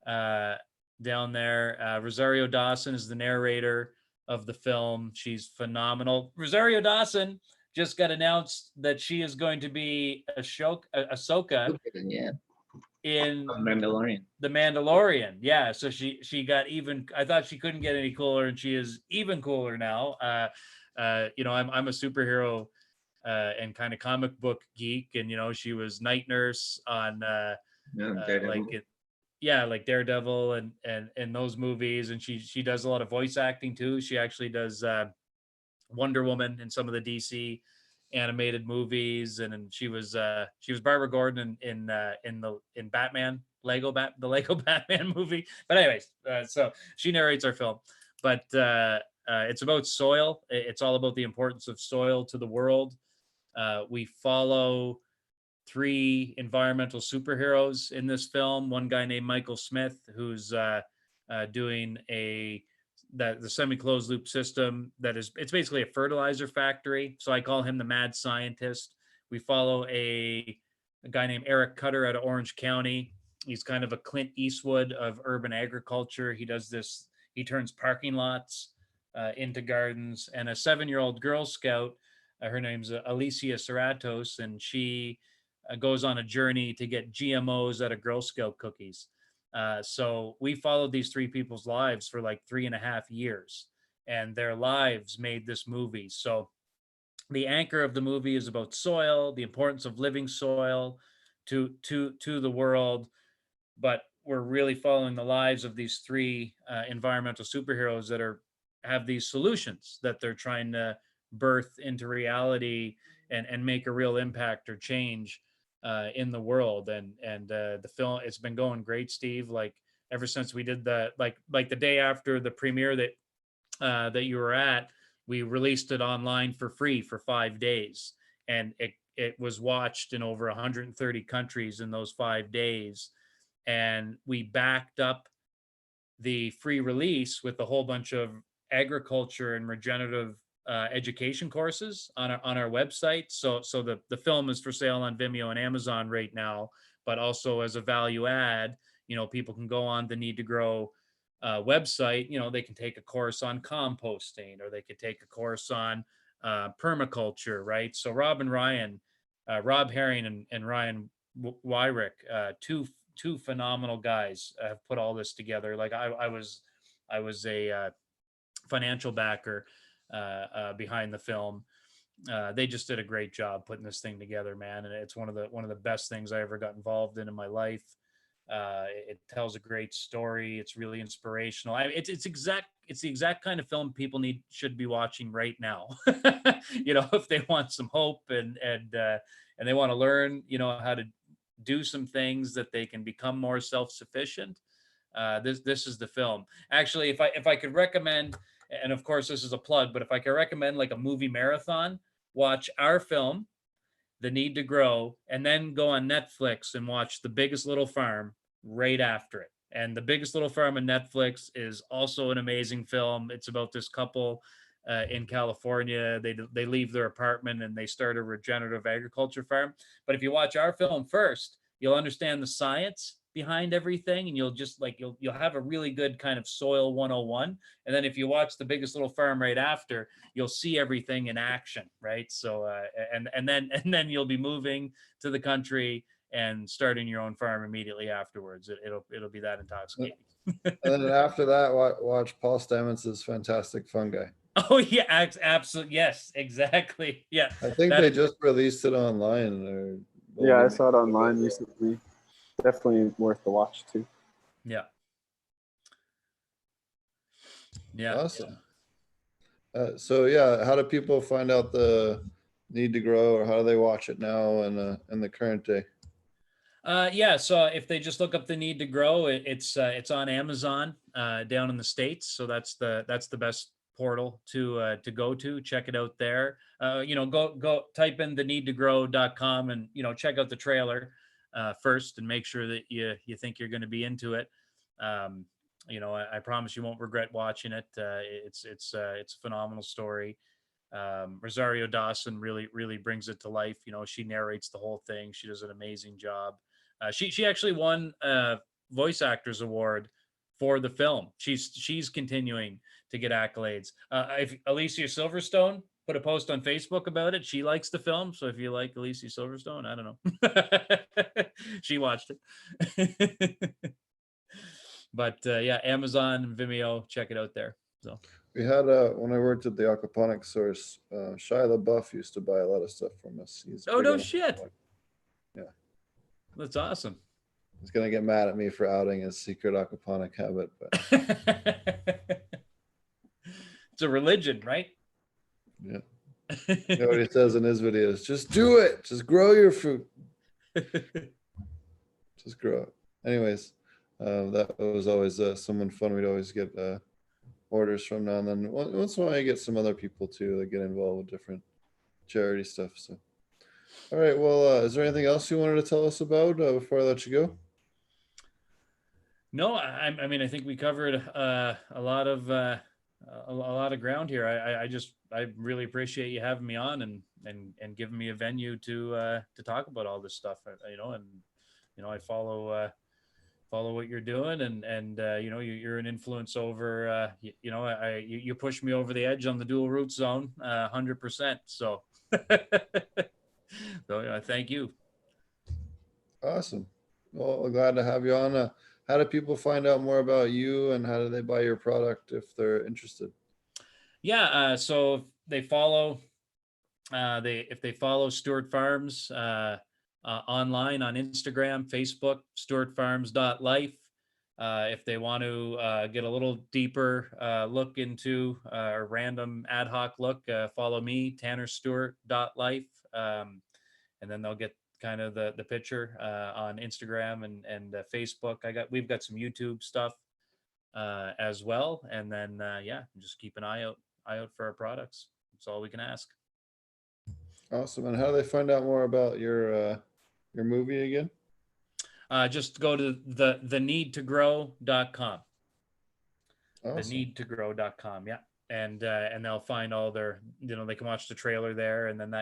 Speaker 3: down there. Rosario Dawson is the narrator of the film. She's phenomenal. Rosario Dawson just got announced that she is going to be Ahsoka
Speaker 6: Yeah,
Speaker 3: in
Speaker 6: Mandalorian.
Speaker 3: The Mandalorian. Yeah, so she got even. I thought she couldn't get any cooler, and she is even cooler now. You know, I'm a superhero and kind of comic book geek, and you know, she was night nurse on like it, yeah, like Daredevil and those movies, and she does a lot of voice acting too. She actually does Wonder Woman in some of the DC animated movies, and she was Barbara Gordon in Batman the Lego Batman movie. But anyways, so she narrates our film, but it's about soil. It's all about the importance of soil to the world. We follow three environmental superheroes in this film. One guy named Michael Smith, who's doing the semi-closed loop system it's basically a fertilizer factory. So I call him the mad scientist. We follow a guy named Eric Cutter out of Orange County. He's kind of a Clint Eastwood of urban agriculture. He does this. He turns parking lots into gardens. And a 7-year-old Girl Scout, her name's Alicia Serratos, and she goes on a journey to get GMOs out of Girl Scout cookies. So we followed these three people's lives for like 3.5 years, and their lives made this movie. So the anchor of the movie is about soil, the importance of living soil to the world, but we're really following the lives of these three environmental superheroes that have these solutions that they're trying to birth into reality and make a real impact or change in the world. And the film, it's been going great, Steve. Like ever since we did like the day after the premiere that you were at, we released it online for free for 5 days, and it was watched in over 130 countries in those 5 days. And we backed up the free release with a whole bunch of agriculture and regenerative education courses on our website. So the film is for sale on Vimeo and Amazon right now, but also as a value add, you know, people can go on the Need to Grow website. You know, they can take a course on composting, or they could take a course on permaculture, right? So Rob Herring and Ryan Wyrick, two phenomenal guys, have put all this together. Like I was a financial backer behind the film. They just did a great job putting this thing together, man, and it's one of the best things I ever got involved in my life. It tells a great story. It's really inspirational. It's the exact kind of film people should be watching right now. You know, if they want some hope and they want to learn, you know, how to do some things that they can become more self-sufficient. This is the film. Actually, if I could recommend, and of course this is a plug, but if I could recommend like a movie marathon, watch our film, The Need to Grow, and then go on Netflix and watch The Biggest Little Farm right after it. And The Biggest Little Farm on Netflix is also an amazing film. It's about this couple in California. They leave their apartment and they start a regenerative agriculture farm. But if you watch our film first, you'll understand the science behind everything, and you'll just like you'll have a really good kind of soil 101. And then if you watch The Biggest Little Farm right after, you'll see everything in action, right? So and then you'll be moving to the country and starting your own farm immediately afterwards. It'll be that intoxicating.
Speaker 1: And then after that, watch Paul Stamets' Fantastic Fungi.
Speaker 3: Oh yeah, absolutely. Yes, exactly. Yeah.
Speaker 1: I think they just released it online.
Speaker 2: Yeah, I saw it online recently. Definitely worth the watch too.
Speaker 3: Yeah. Yeah.
Speaker 1: Awesome. So yeah, how do people find out the Need to Grow, or how do they watch it now in the current day?
Speaker 3: Yeah, so if they just look up The Need to Grow, it's on Amazon down in the States. So that's the best portal to go to. Check it out there. You know, go type in theneedtogrow.com and, you know, check out the trailer first and make sure that you think you're going to be into it. You know, I promise you won't regret watching it. It's a phenomenal story. Rosario Dawson really brings it to life. You know, she narrates the whole thing. She does an amazing job. She actually won a Voice Actors Award for the film. She's continuing to get accolades. If Alicia Silverstone put a post on Facebook about it, she likes the film. So if you like Alicia Silverstone, I don't know, she watched it. But yeah, Amazon and Vimeo, check it out there. So
Speaker 1: We had when I worked at the aquaponics source, Shia LaBeouf used to buy a lot of stuff from us. He's
Speaker 3: oh
Speaker 1: big
Speaker 3: no
Speaker 1: on
Speaker 3: shit,
Speaker 1: aquaponics. Yeah,
Speaker 3: that's awesome.
Speaker 1: he's gonna get mad at me for outing his secret aquaponic habit, but
Speaker 3: It's a religion, right?
Speaker 1: yeah. You know what he says in his videos? Just do it. Just grow your fruit. Just grow it. Anyways, that was always someone fun. We'd always get orders from now and then. Once in a while, I get some other people too that get involved with different charity stuff. So, all right. Well, is there anything else you wanted to tell us about before I let you go?
Speaker 3: No, I mean, I think we covered a lot of ground here. I really appreciate you having me on and giving me a venue to talk about all this stuff. You know, and you know, I follow what you're doing, and you know, you're an influence over. You know, you push me over the edge on the dual root zone, 100%. So, so thank you.
Speaker 1: Awesome. Well, glad to have you on. How do people find out more about you, and how do they buy your product if they're interested?
Speaker 3: Yeah, so if they follow Stewart Farms online on Instagram, Facebook, stewartfarms.life. If they want to get a little deeper look into a random ad hoc look, follow me, tannerstewart.life, and then they'll get kind of the picture on Instagram and Facebook. We've got some YouTube stuff as well, and then yeah, just keep an eye out for our products. That's all we can ask.
Speaker 1: Awesome. And how do they find out more about your movie again?
Speaker 3: Just go to theneedtogrow.com.
Speaker 1: Awesome.
Speaker 3: Theneedtogrow.com. Yeah. And they'll find all their, you know, they can watch the trailer there, and then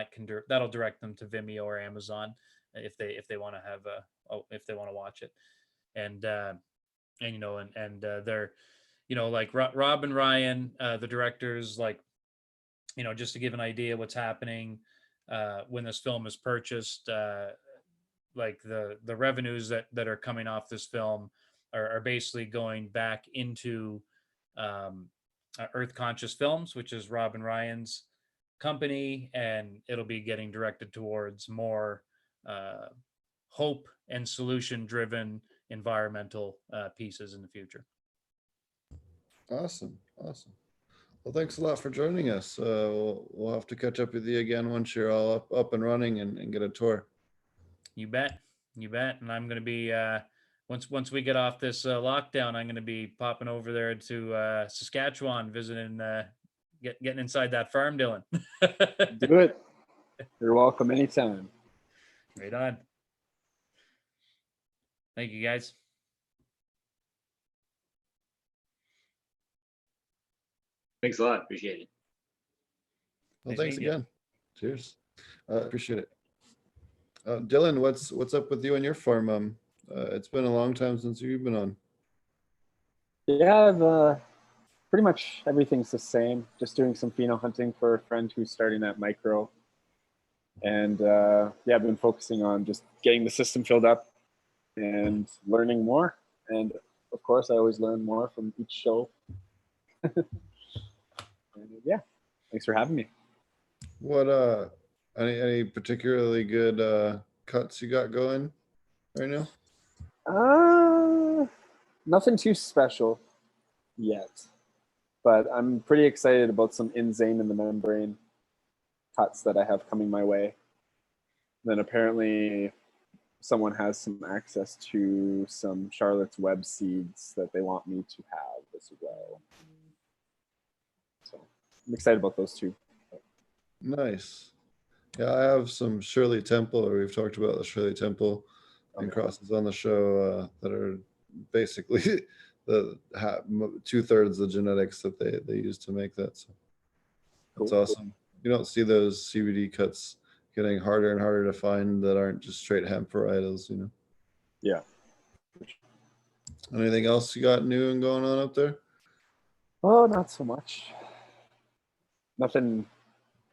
Speaker 3: that'll direct them to Vimeo or Amazon if they want to have if they want to watch it. And you know, and they're, you know, like Rob and Ryan, the directors, like, you know, just to give an idea what's happening when this film is purchased, like the revenues that are coming off this film are basically going back into Earth Conscious Films, which is Rob and Ryan's company, and it'll be getting directed towards more hope and solution driven environmental pieces in the future.
Speaker 1: Awesome. Awesome. Well, thanks a lot for joining us. We'll have to catch up with you again once you're all up and running and get a tour.
Speaker 3: You bet. And I'm going to be once we get off this lockdown, I'm going to be popping over there to Saskatchewan, visiting, getting inside that farm, Dylan.
Speaker 2: Do it. You're welcome anytime.
Speaker 3: Right on. Thank you, guys.
Speaker 5: Thanks a lot. Appreciate it.
Speaker 1: Well,
Speaker 3: Nice
Speaker 1: thanks
Speaker 3: meeting you.
Speaker 1: again. Cheers. Appreciate it. Dylan, what's up with you and your farm? It's been a long time since you've been on.
Speaker 2: Yeah, pretty much everything's the same. Just doing some pheno hunting for a friend who's starting that micro. And yeah, I've been focusing on just getting the system filled up and learning more. And of course, I always learn more from each show. And yeah, thanks for having me.
Speaker 1: What any particularly good cuts you got going right now?
Speaker 2: Nothing too special yet, but I'm pretty excited about some insane in the membrane cuts that I have coming my way. Then apparently someone has some access to some Charlotte's Web seeds that they want me to have as well. So I'm excited about those two.
Speaker 1: Nice. Yeah, I have some Shirley Temple, or we've talked about the Shirley Temple and crosses on the show that are basically the 2/3 the genetics that they use to make that. So that's awesome. You don't see those CBD cuts getting harder and harder to find that aren't just straight hemp varietals, you know.
Speaker 2: Yeah.
Speaker 1: Anything else you got new and going on up there?
Speaker 2: Oh, not so much. Nothing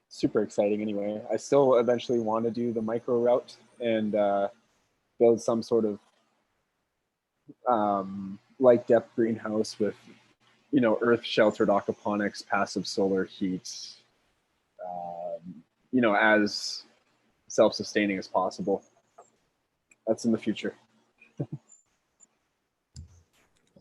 Speaker 2: super exciting anyway. I still eventually want to do the micro route and build some sort of light depth greenhouse with, you know, earth sheltered aquaponics, passive solar heat, you know, as self-sustaining as possible. That's in the future.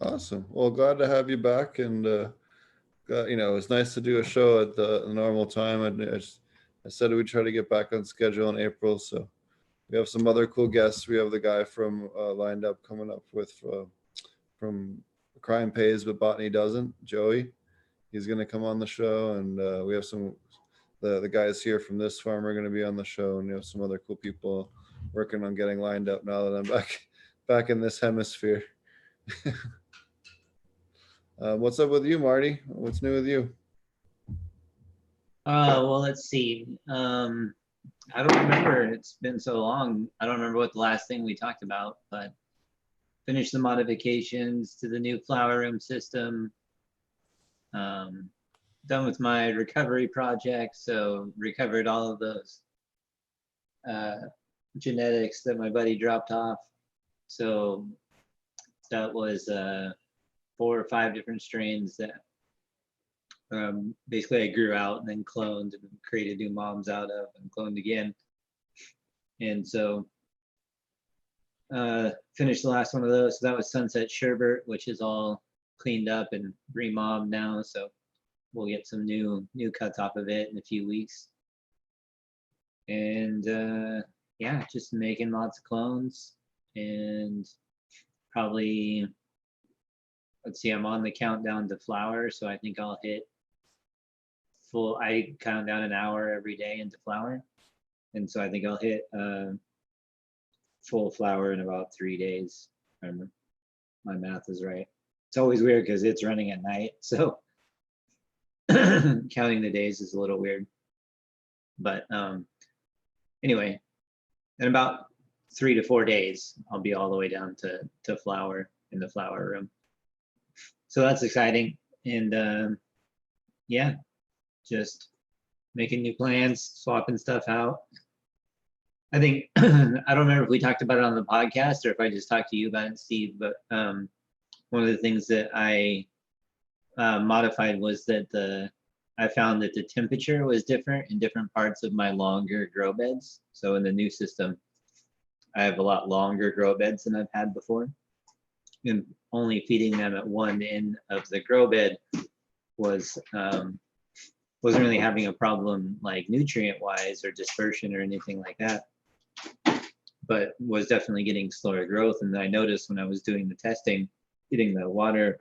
Speaker 1: Awesome. Well, glad to have you back, and you know, it's nice to do a show at the normal time. I said we'd try to get back on schedule in April, so we have some other cool guests. We have the guy from lined up coming up with from Crime Pays but Botany Doesn't, Joey. He's going to come on the show, and we have some the guys here from this farm are going to be on the show, and we have some other cool people working on getting lined up now that I'm back in this hemisphere. What's up with you, Marty? What's new with you?
Speaker 6: Well, let's see. I don't remember. It's been so long. I don't remember what the last thing we talked about, but finished the modifications to the new flower room system. Done with my recovery project, so recovered all of those genetics that my buddy dropped off. So that was 4 or 5 different strains that basically I grew out and then cloned and created new moms out of and cloned again. And so finished the last one of those. So that was Sunset Sherbet, which is all cleaned up and remommed now. So we'll get some new cuts off of it in a few weeks. And yeah, just making lots of clones, and probably, let's see, I'm on the countdown to flower, so I think I'll hit full, I count down an hour every day into flower. And so I think I'll hit full flower in about 3 days. Remember, my math is right. It's always weird because it's running at night, so counting the days is a little weird. But anyway, in about 3 to 4 days, I'll be all the way down to flower in the flower room. So that's exciting. And yeah, just making new plans, swapping stuff out. I think, I don't remember if we talked about it on the podcast or if I just talked to you about it, Steve, but one of the things that I modified was that I found that the temperature was different in different parts of my longer grow beds. So in the new system, I have a lot longer grow beds than I've had before. And only feeding them at one end of the grow bed wasn't really having a problem like nutrient wise or dispersion or anything like that, but was definitely getting slower growth. And I noticed when I was doing the testing, getting the water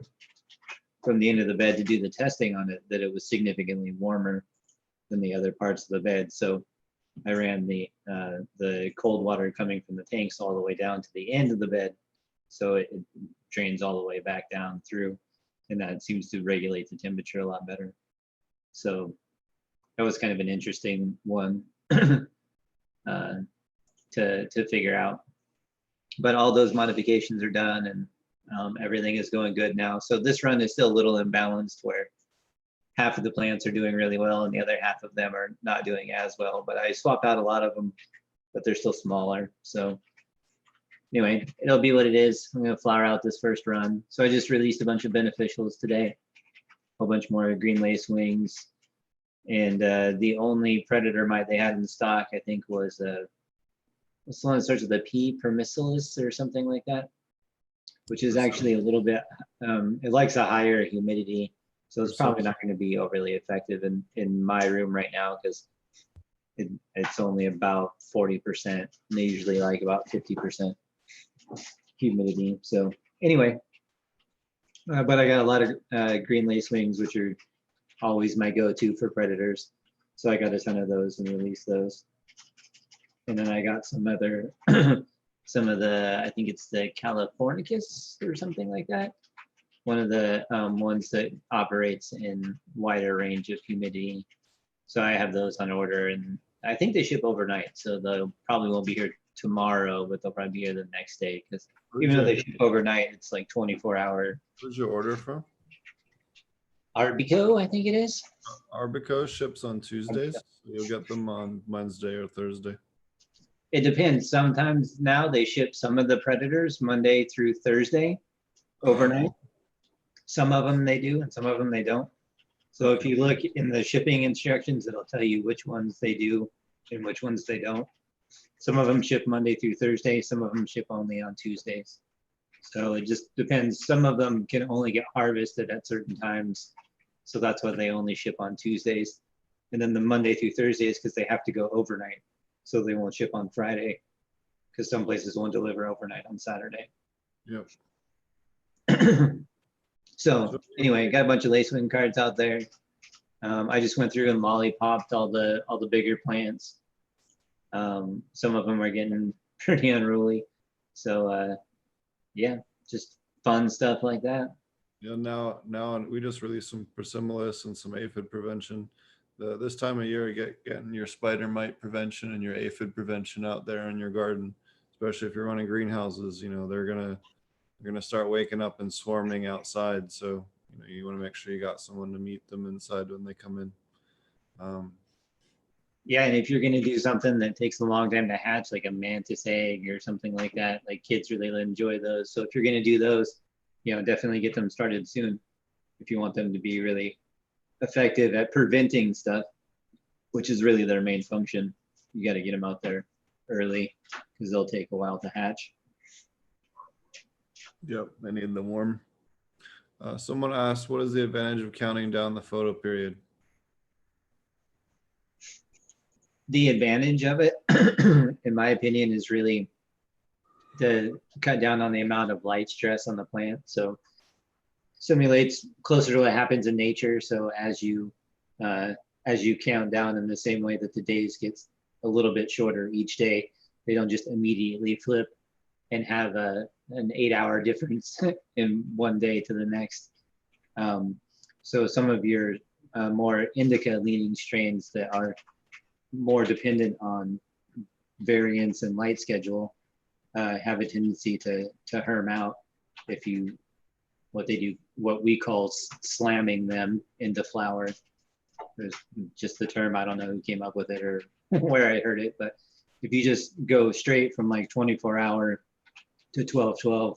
Speaker 6: from the end of the bed to do the testing on it, that it was significantly warmer than the other parts of the bed. So I ran the cold water coming from the tanks all the way down to the end of the bed, so it drains all the way back down through, and that seems to regulate the temperature a lot better. So that was kind of an interesting one to figure out. But all those modifications are done, and everything is going good now. So this run is still a little imbalanced, where half of the plants are doing really well and the other half of them are not doing as well. But I swapped out a lot of them, but they're still smaller. So anyway, it'll be what it is. I'm gonna flower out this first run. So I just released a bunch of beneficials today, a whole bunch more green lace wings. And the only predator mite they had in stock, I think, was what's the one that starts with a P, permissilis or something like that, which is actually a little bit, it likes a higher humidity. So it's probably not going to be overly effective in my room right now, because it's only about 40%. And they usually like about 50% humidity. So anyway, but I got a lot of green lace wings, which are always my go-to for predators. So I got a ton of those and released those. And then I got some other, some of the, I think it's the Californicus or something like that. One of the ones that operates in wider range of humidity. So I have those on order, and I think they ship overnight, so they probably won't be here tomorrow, but they'll probably be here the next day because even though they ship overnight, it's like 24-hour.
Speaker 1: Where's your order from?
Speaker 6: Arbico, I think it is.
Speaker 1: Arbico ships on Tuesdays. So you'll get them on Wednesday or Thursday.
Speaker 6: It depends. Sometimes now they ship some of the predators Monday through Thursday overnight. Some of them they do, and some of them they don't. So if you look in the shipping instructions, it'll tell you which ones they do and which ones they don't. Some of them ship Monday through Thursday. Some of them ship only on Tuesdays. So it just depends. Some of them can only get harvested at certain times. So that's why they only ship on Tuesdays. And then the Monday through Thursdays, because they have to go overnight. So they won't ship on Friday because some places won't deliver overnight on Saturday.
Speaker 1: Yep.
Speaker 6: So anyway, got a bunch of lacewing cards out there. I just went through and lollipopped all the bigger plants. Some of them are getting pretty unruly. So yeah, just fun stuff like that.
Speaker 1: Yeah, now we just released some Persimolis and some aphid prevention. This time of year, getting your spider mite prevention and your aphid prevention out there in your garden, especially if you're running greenhouses. You know, they're gonna start waking up and swarming outside. So you want to make sure you got someone to meet them inside when they come in.
Speaker 6: Yeah, and if you're gonna do something that takes a long time to hatch, like a mantis egg or something like that, like kids really enjoy those. So if you're gonna do those, definitely get them started soon if you want them to be really effective at preventing stuff, which is really their main function. You got to get them out there early because they'll take a while to hatch.
Speaker 1: Yep, they need them warm. Someone asked, what is the advantage of counting down the photo period?
Speaker 6: The advantage of it, in my opinion, is really to cut down on the amount of light stress on the plant. So simulates closer to what happens in nature. So as you count down in the same way that the days gets a little bit shorter each day, they don't just immediately flip and have an 8-hour difference in one day to the next. So some of your more indica leaning strains that are more dependent on variance and light schedule have a tendency to herm out if you what we call slamming them into flower. There's just the term, I don't know who came up with it or where I heard it, but if you just go straight from like 24-hour to 12-12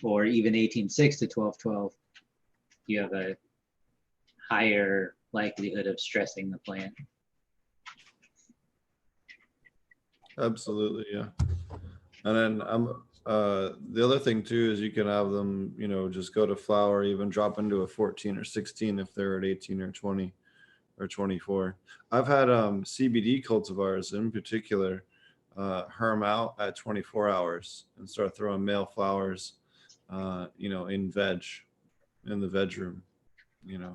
Speaker 6: or even 18-6 to 12-12, you have a higher likelihood of stressing the plant.
Speaker 1: Absolutely, yeah. And then the other thing too is you can have them, just go to flower, even drop into a 14 or 16 if they're at 18 or 20 or 24. I've had CBD cultivars in particular herm out at 24 hours and start throwing male flowers, in the veg room,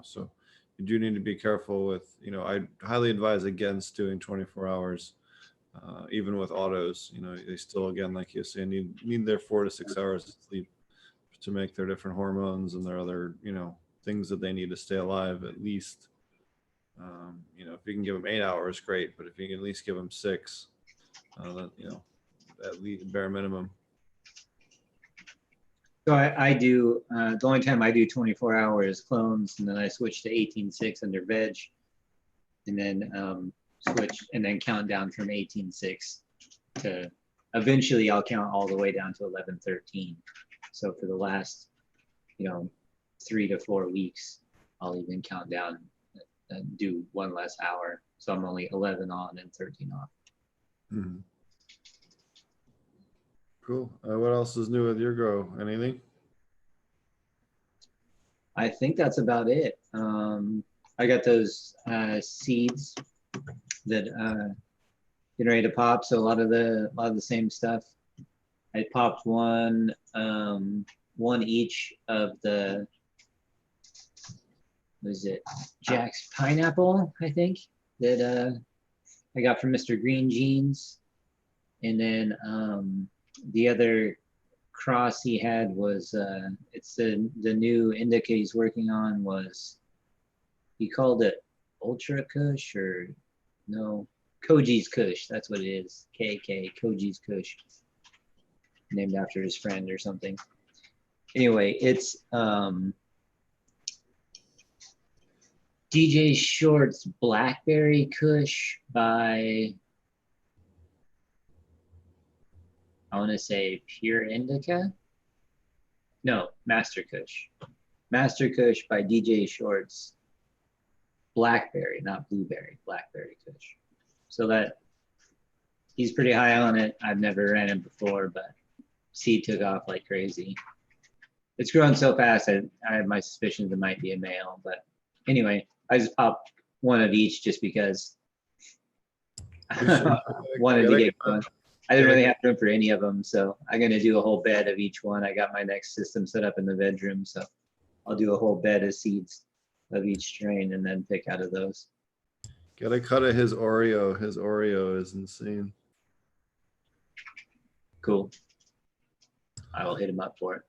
Speaker 1: so you do need to be careful with, I highly advise against doing 24 hours. Even with autos, they still, again, like you say, need their 4 to 6 hours of sleep to make their different hormones and their other, things that they need to stay alive at least. If you can give them 8 hours, great. But if you can at least give them 6, at least bare minimum.
Speaker 6: So I do, the only time I do 24 hours clones, and then I switch to 18-6 under veg, and then switch and then count down from 18-6 to eventually I'll count all the way down to 11-13. So for the last 3 to 4 weeks I'll even count down and do 1 less hour, so I'm only 11 on and 13 off.
Speaker 1: Mm-hmm. Cool. What else is new with your grow? Anything?
Speaker 6: I think that's about it. I got those seeds that getting ready to pop, so a lot of the same stuff. I popped one each of the, what is it, Jack's pineapple, I think, that I got from Mr. Green Jeans, and then the other cross he had was it's the new indica he's working on, was, he called it Ultra Kush, or no, Koji's Kush. That's what it is. KK, Koji's Kush. Named after his friend or something. Anyway, it's DJ Short's Blackberry Kush by, I want to say Pure Indica. No, Master Kush. Master Kush by DJ Short's Blackberry, not blueberry, Blackberry Kush. So that he's pretty high on it. I've never ran it before, but seed took off like crazy. It's grown so fast that I have my suspicions it might be a male, but anyway, I just popped one of each just because I wanted to get going. I didn't really have room for any of them, so I'm gonna do a whole bed of each one. I got my next system set up in the bedroom, so I'll do a whole bed of seeds of each strain and then pick out of those.
Speaker 1: Get a cut of his Oreo. His Oreo is insane.
Speaker 6: Cool. I will hit him up for it.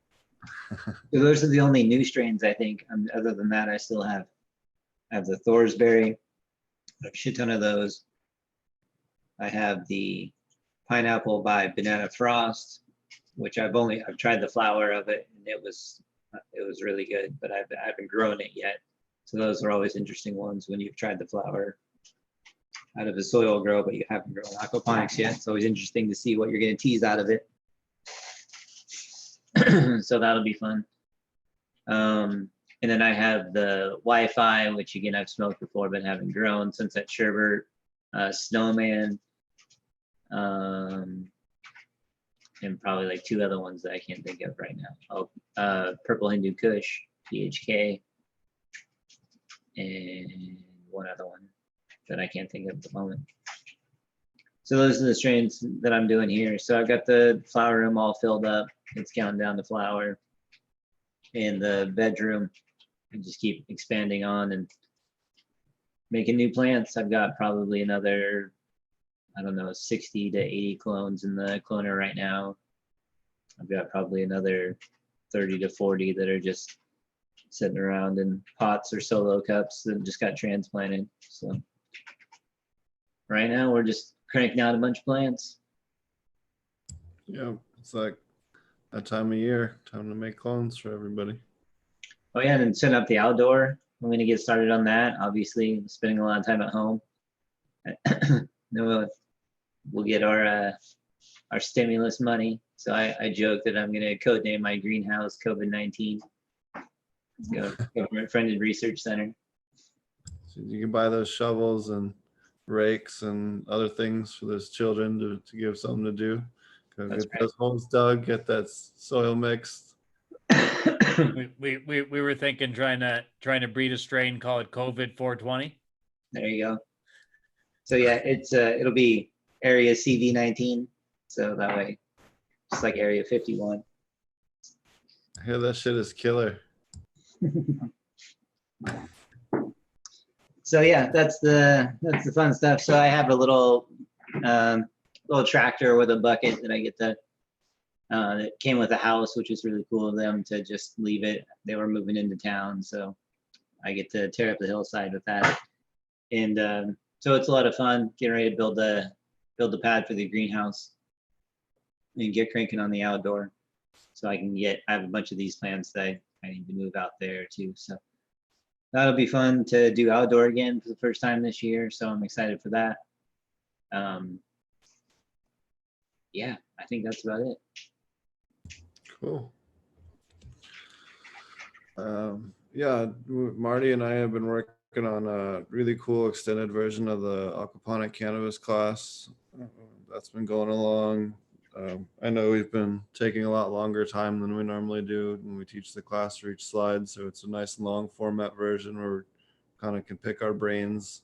Speaker 6: So those are the only new strains, I think. Other than that, I still have the Thorsberry, a shit ton of those. I have the pineapple by Banana Frost, which I've tried the flower of it, and it was really good, but I haven't grown it yet. So those are always interesting ones when you've tried the flower out of a soil grow, but you haven't grown aquaponics yet. It's always interesting to see what you're going to tease out of it. So that'll be fun. And then I have the Wi-Fi, which again I've smoked before but haven't grown. Sunset Sherbert, Snowman, and probably like two other ones that I can't think of right now. Oh, Purple Hindu Kush, PHK, and one other one that I can't think of at the moment. So those are the strains that I'm doing here. So I've got the flower room all filled up. It's counting down to flower. In the bedroom, I just keep expanding on and making new plants. I've got probably another, I don't know, 60 to 80 clones in the cloner right now. I've got probably another 30 to 40 that are just sitting around in pots or solo cups that just got transplanted. So right now we're just cranking out a bunch of plants.
Speaker 1: Yeah, it's like that time of year, time to make clones for everybody.
Speaker 6: Oh yeah, and then setting up the outdoor. I'm gonna get started on that. Obviously, spending a lot of time at home. Then we'll get our stimulus money. So I joke that I'm gonna codename my greenhouse COVID-19. Government funded research center.
Speaker 1: So you can buy those shovels and rakes and other things for those children to give something to do. Go get those holes dug, get that soil mixed.
Speaker 3: We were thinking trying to breed a strain, call it COVID 420.
Speaker 6: There you go. So yeah, it's it'll be area CV19. So that way, just like area 51.
Speaker 1: I hear that shit is killer.
Speaker 6: So yeah, that's the fun stuff. So I have a little tractor with a bucket that I get to that came with a house, which was really cool of them to just leave it. They were moving into town, so I get to tear up the hillside with that. And so it's a lot of fun getting ready to build the pad for the greenhouse and get cranking on the outdoor. So I have a bunch of these plants that I need to move out there too. So that'll be fun to do outdoor again for the first time this year. So I'm excited for that. Yeah, I think that's about it.
Speaker 1: Cool. Yeah, Marty and I have been working on a really cool extended version of the aquaponic cannabis class. That's been going along. I know we've been taking a lot longer time than we normally do when we teach the class for each slide. So it's a nice long format version where we kind of can pick our brains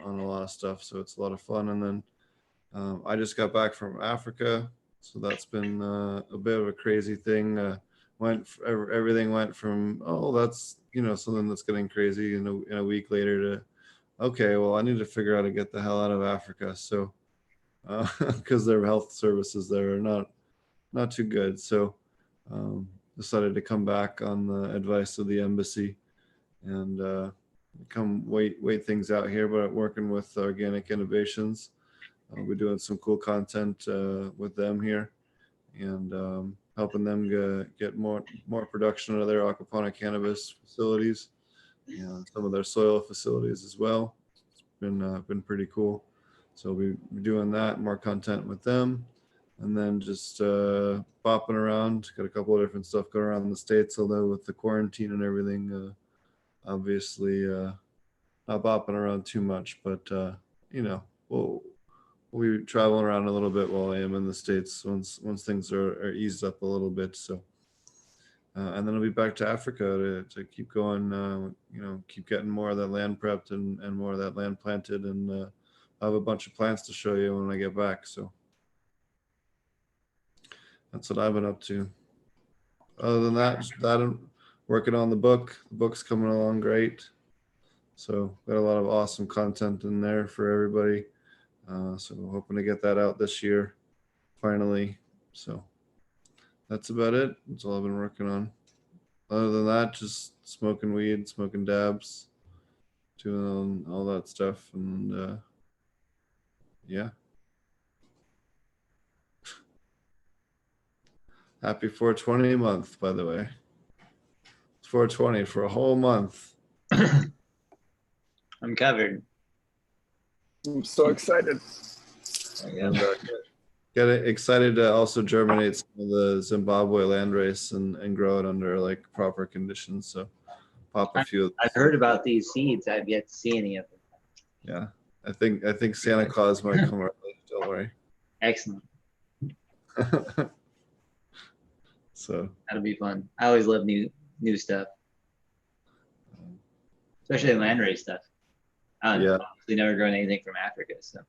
Speaker 1: on a lot of stuff. So it's a lot of fun. And then I just got back from Africa. So that's been a bit of a crazy thing. Everything went from, oh, that's, something that's getting crazy in a week later to, okay, well, I need to figure out how to get the hell out of Africa. So because their health services there are not too good. So decided to come back on the advice of the embassy. And come wait things out here, but working with Organic Innovations. We're doing some cool content with them here, and helping them get more production out of their aquaponic cannabis facilities, and some of their soil facilities as well. It's been pretty cool. So we're doing that, more content with them, and then just bopping around. Got a couple of different stuff going around in the States, although with the quarantine and everything, obviously not bopping around too much, but we'll be traveling around a little bit while I am in the States once things are eased up a little bit. So and then I'll be back to Africa to keep going, keep getting more of that land prepped and more of that land planted, and I have a bunch of plants to show you when I get back. So that's what I've been up to. Other than that, I'm working on the book. The book's coming along great. So got a lot of awesome content in there for everybody. So hoping to get that out this year, finally. So that's about it. That's all I've been working on. Other than that, just smoking weed, smoking dabs, doing all that stuff, and yeah. Happy 420 month, by the way. It's 420 for a whole month.
Speaker 6: I'm covered.
Speaker 2: I'm so excited.
Speaker 1: And, get excited to also germinate some of the Zimbabwe landrace and grow it under like proper conditions. So pop a few.
Speaker 6: I've heard about these seeds. I've yet to see any of them.
Speaker 1: Yeah, I think Santa Claus might come early. Don't worry.
Speaker 6: Excellent.
Speaker 1: So
Speaker 6: That'll be fun. I always love new stuff, especially landrace stuff.
Speaker 1: Yeah.
Speaker 6: Obviously never grown anything from Africa, so.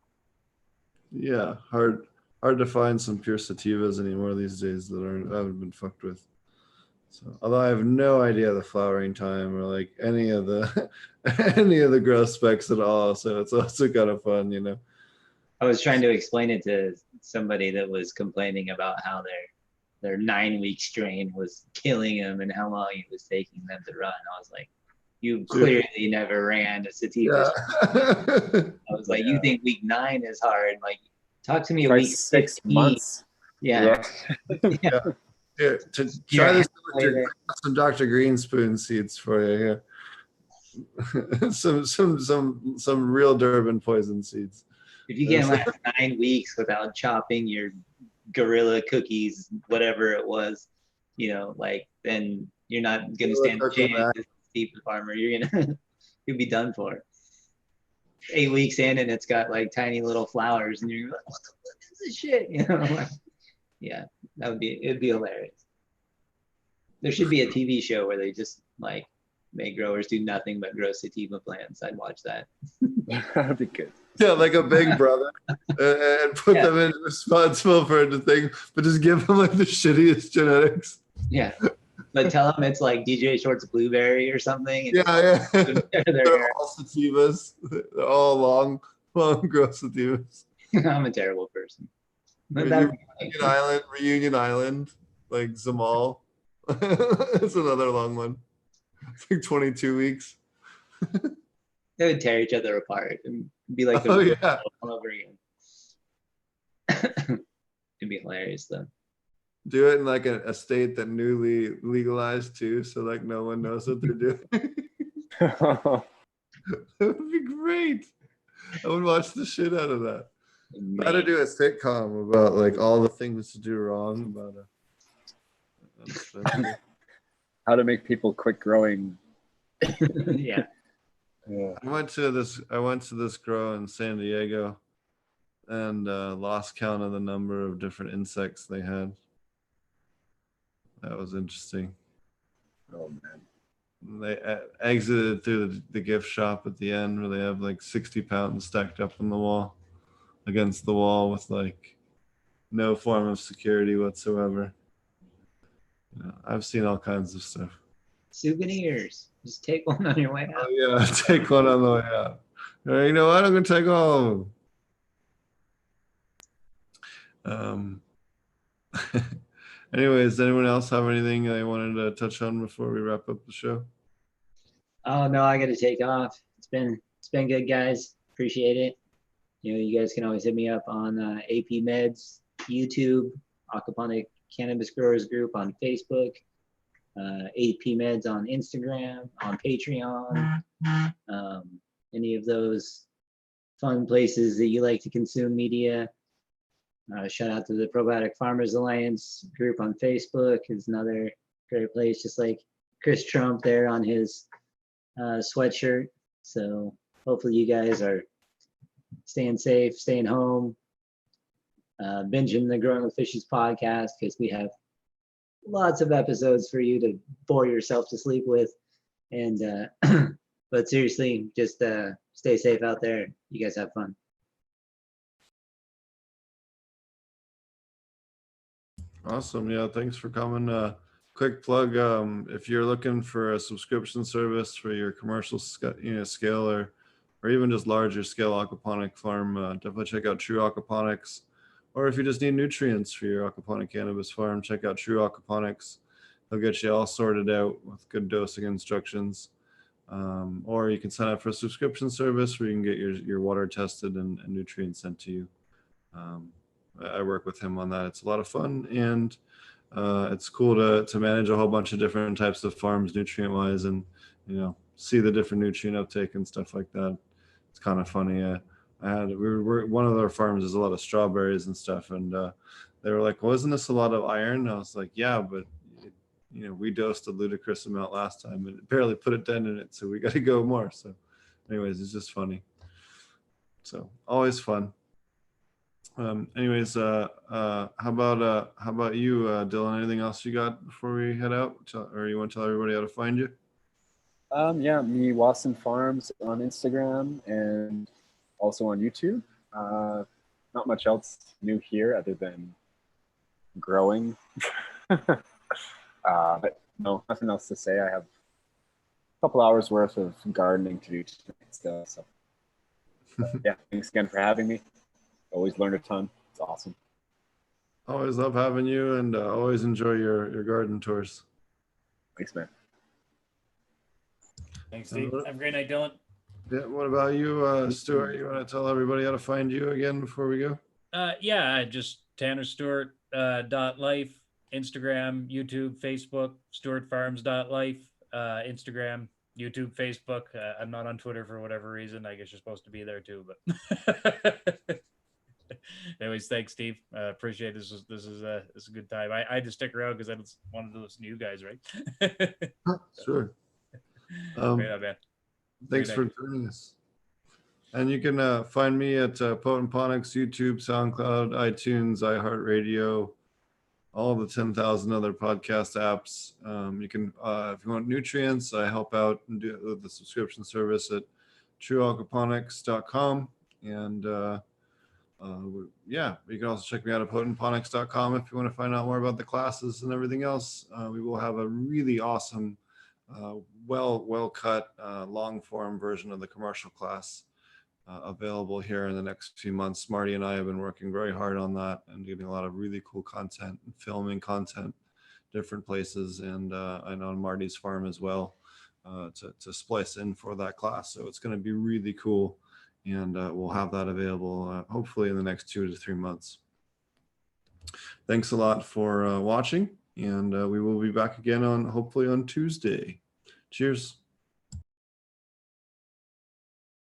Speaker 1: Yeah, hard to find some pure sativas anymore these days that haven't been fucked with. So, although I have no idea the flowering time or like any of the growth specs at all, so it's also kind of fun.
Speaker 6: I was trying to explain it to somebody that was complaining about how their 9-week strain was killing them and how long it was taking them to run. I was like, you clearly never ran a sativa.
Speaker 1: Yeah.
Speaker 6: I was like, you think week 9 is hard? Like, talk to me
Speaker 2: Try
Speaker 6: week
Speaker 2: 6
Speaker 6: 15.
Speaker 2: months.
Speaker 6: Yeah.
Speaker 1: Yeah. Here, to try this, some Dr. Greenspoon seeds for you here. some real Durban poison seeds.
Speaker 6: If you can last 9 weeks without chopping your gorilla cookies, whatever it was, then you're not gonna stand a chance as a sativa farmer. You'll be done for. 8 weeks in and it's got like tiny little flowers and you're like, what is this shit? Yeah, it'd be hilarious. There should be a TV show where they just like make growers do nothing but grow sativa plants. I'd watch that.
Speaker 2: That'd be good.
Speaker 1: Yeah, like a big brother, and put them in responsible for the thing, but just give them like the shittiest genetics.
Speaker 6: Yeah, but tell them it's like DJ Short's blueberry or something.
Speaker 1: Yeah. They're all sativas. They're all long growth sativas.
Speaker 6: I'm a terrible person.
Speaker 1: Reunion Island, like Zamal. It's another long one. It's like 22 weeks.
Speaker 6: They would tear each other apart and be like,
Speaker 1: oh yeah,
Speaker 6: all over again. It'd be hilarious though.
Speaker 1: Do it in like a state that newly legalized too, so like no one knows what they're doing. That would be great. I would watch the shit out of that. How to do a sitcom about like all the things to do wrong about it.
Speaker 2: How to make people quit growing.
Speaker 6: Yeah.
Speaker 2: Yeah.
Speaker 1: I went to this grow in San Diego and lost count of the number of different insects they had. That was interesting.
Speaker 2: Oh man.
Speaker 1: They exited through the gift shop at the end where they have like 60 pounds stacked up on the wall against the wall with like no form of security whatsoever. I've seen all kinds of stuff.
Speaker 6: Souvenirs. Just take one on your way out.
Speaker 1: Oh yeah, take one on the way out. You know what? I'm gonna take all of them. Anyways, anyone else have anything they wanted to touch on before we wrap up the show?
Speaker 5: Oh no, I got to take off. It's been good, guys. Appreciate it. You know, you guys can always hit me up on AP Meds, YouTube, Aquaponic Cannabis Growers Group on Facebook, AP Meds on Instagram, on Patreon, any of those fun places that you like to consume media. Shout out to the Probiotic Farmers Alliance group on Facebook is another great place, just like Chris Trump there on his sweatshirt. So hopefully you guys are staying safe, staying home, binging the Growing with Fishes podcast, because we have lots of episodes for you to bore yourself to sleep with. And but seriously, just stay safe out there. You guys have fun.
Speaker 1: Awesome. Yeah, thanks for coming. Quick plug, if you're looking for a subscription service for your commercial scale or even just larger scale aquaponic farm, definitely check out True Aquaponics. Or if you just need nutrients for your aquaponic cannabis farm, check out True Aquaponics. They'll get you all sorted out with good dosing instructions. Or you can sign up for a subscription service where you can get your water tested and nutrients sent to you. I work with him on that. It's a lot of fun, and it's cool to manage a whole bunch of different types of farms nutrient wise, and see the different nutrient uptake and stuff like that. It's kind of funny. We're one of our farms is a lot of strawberries and stuff, and they were like, "Well, isn't this a lot of iron?" And I was like, "Yeah, but we dosed a ludicrous amount last time and it barely put a dent in it, so we got to go more." So anyways, it's just funny. So always fun. Anyways, how about you, Dylan? Anything else you got before we head out, or you want to tell everybody how to find you?
Speaker 2: Yeah, me, Watson Farms on Instagram and also on YouTube. Not much else new here other than growing. But no, nothing else to say. I have a couple hours worth of gardening to do tonight still. So yeah, thanks again for having me. Always learn a ton. It's awesome.
Speaker 1: Always love having you, and always enjoy your garden tours.
Speaker 2: Thanks, man.
Speaker 3: Thanks, Steve. Have a great night, Dylan.
Speaker 1: Yeah. What about you, Stuart? You want to tell everybody how to find you again before we go?
Speaker 3: Yeah, just TannerStewart .life, Instagram, YouTube, Facebook, StewartFarms.life, Instagram, YouTube, Facebook. I'm not on Twitter for whatever reason. I guess you're supposed to be there too, but anyways, thanks, Steve. Appreciate it. This is a good time. I had to stick around because I just wanted to listen to you guys, right?
Speaker 1: Sure.
Speaker 3: Great, man.
Speaker 1: Thanks for joining us. And you can find me at Ponics, YouTube, SoundCloud, iTunes, iHeartRadio, all the 10,000 other podcast apps. You can, if you want nutrients, I help out and do the subscription service at trueaquaponics.com. And yeah, you can also check me out at potentponics.com if you want to find out more about the classes and everything else. We will have a really awesome, well cut, long form version of the commercial class available here in the next few months. Marty and I have been working very hard on that and getting a lot of really cool content and filming content different places, and on Marty's farm as well, to splice in for that class. So it's going to be really cool, and we'll have that available hopefully in the next 2 to 3 months. Thanks a lot for watching, and we will be back again hopefully on Tuesday. Cheers.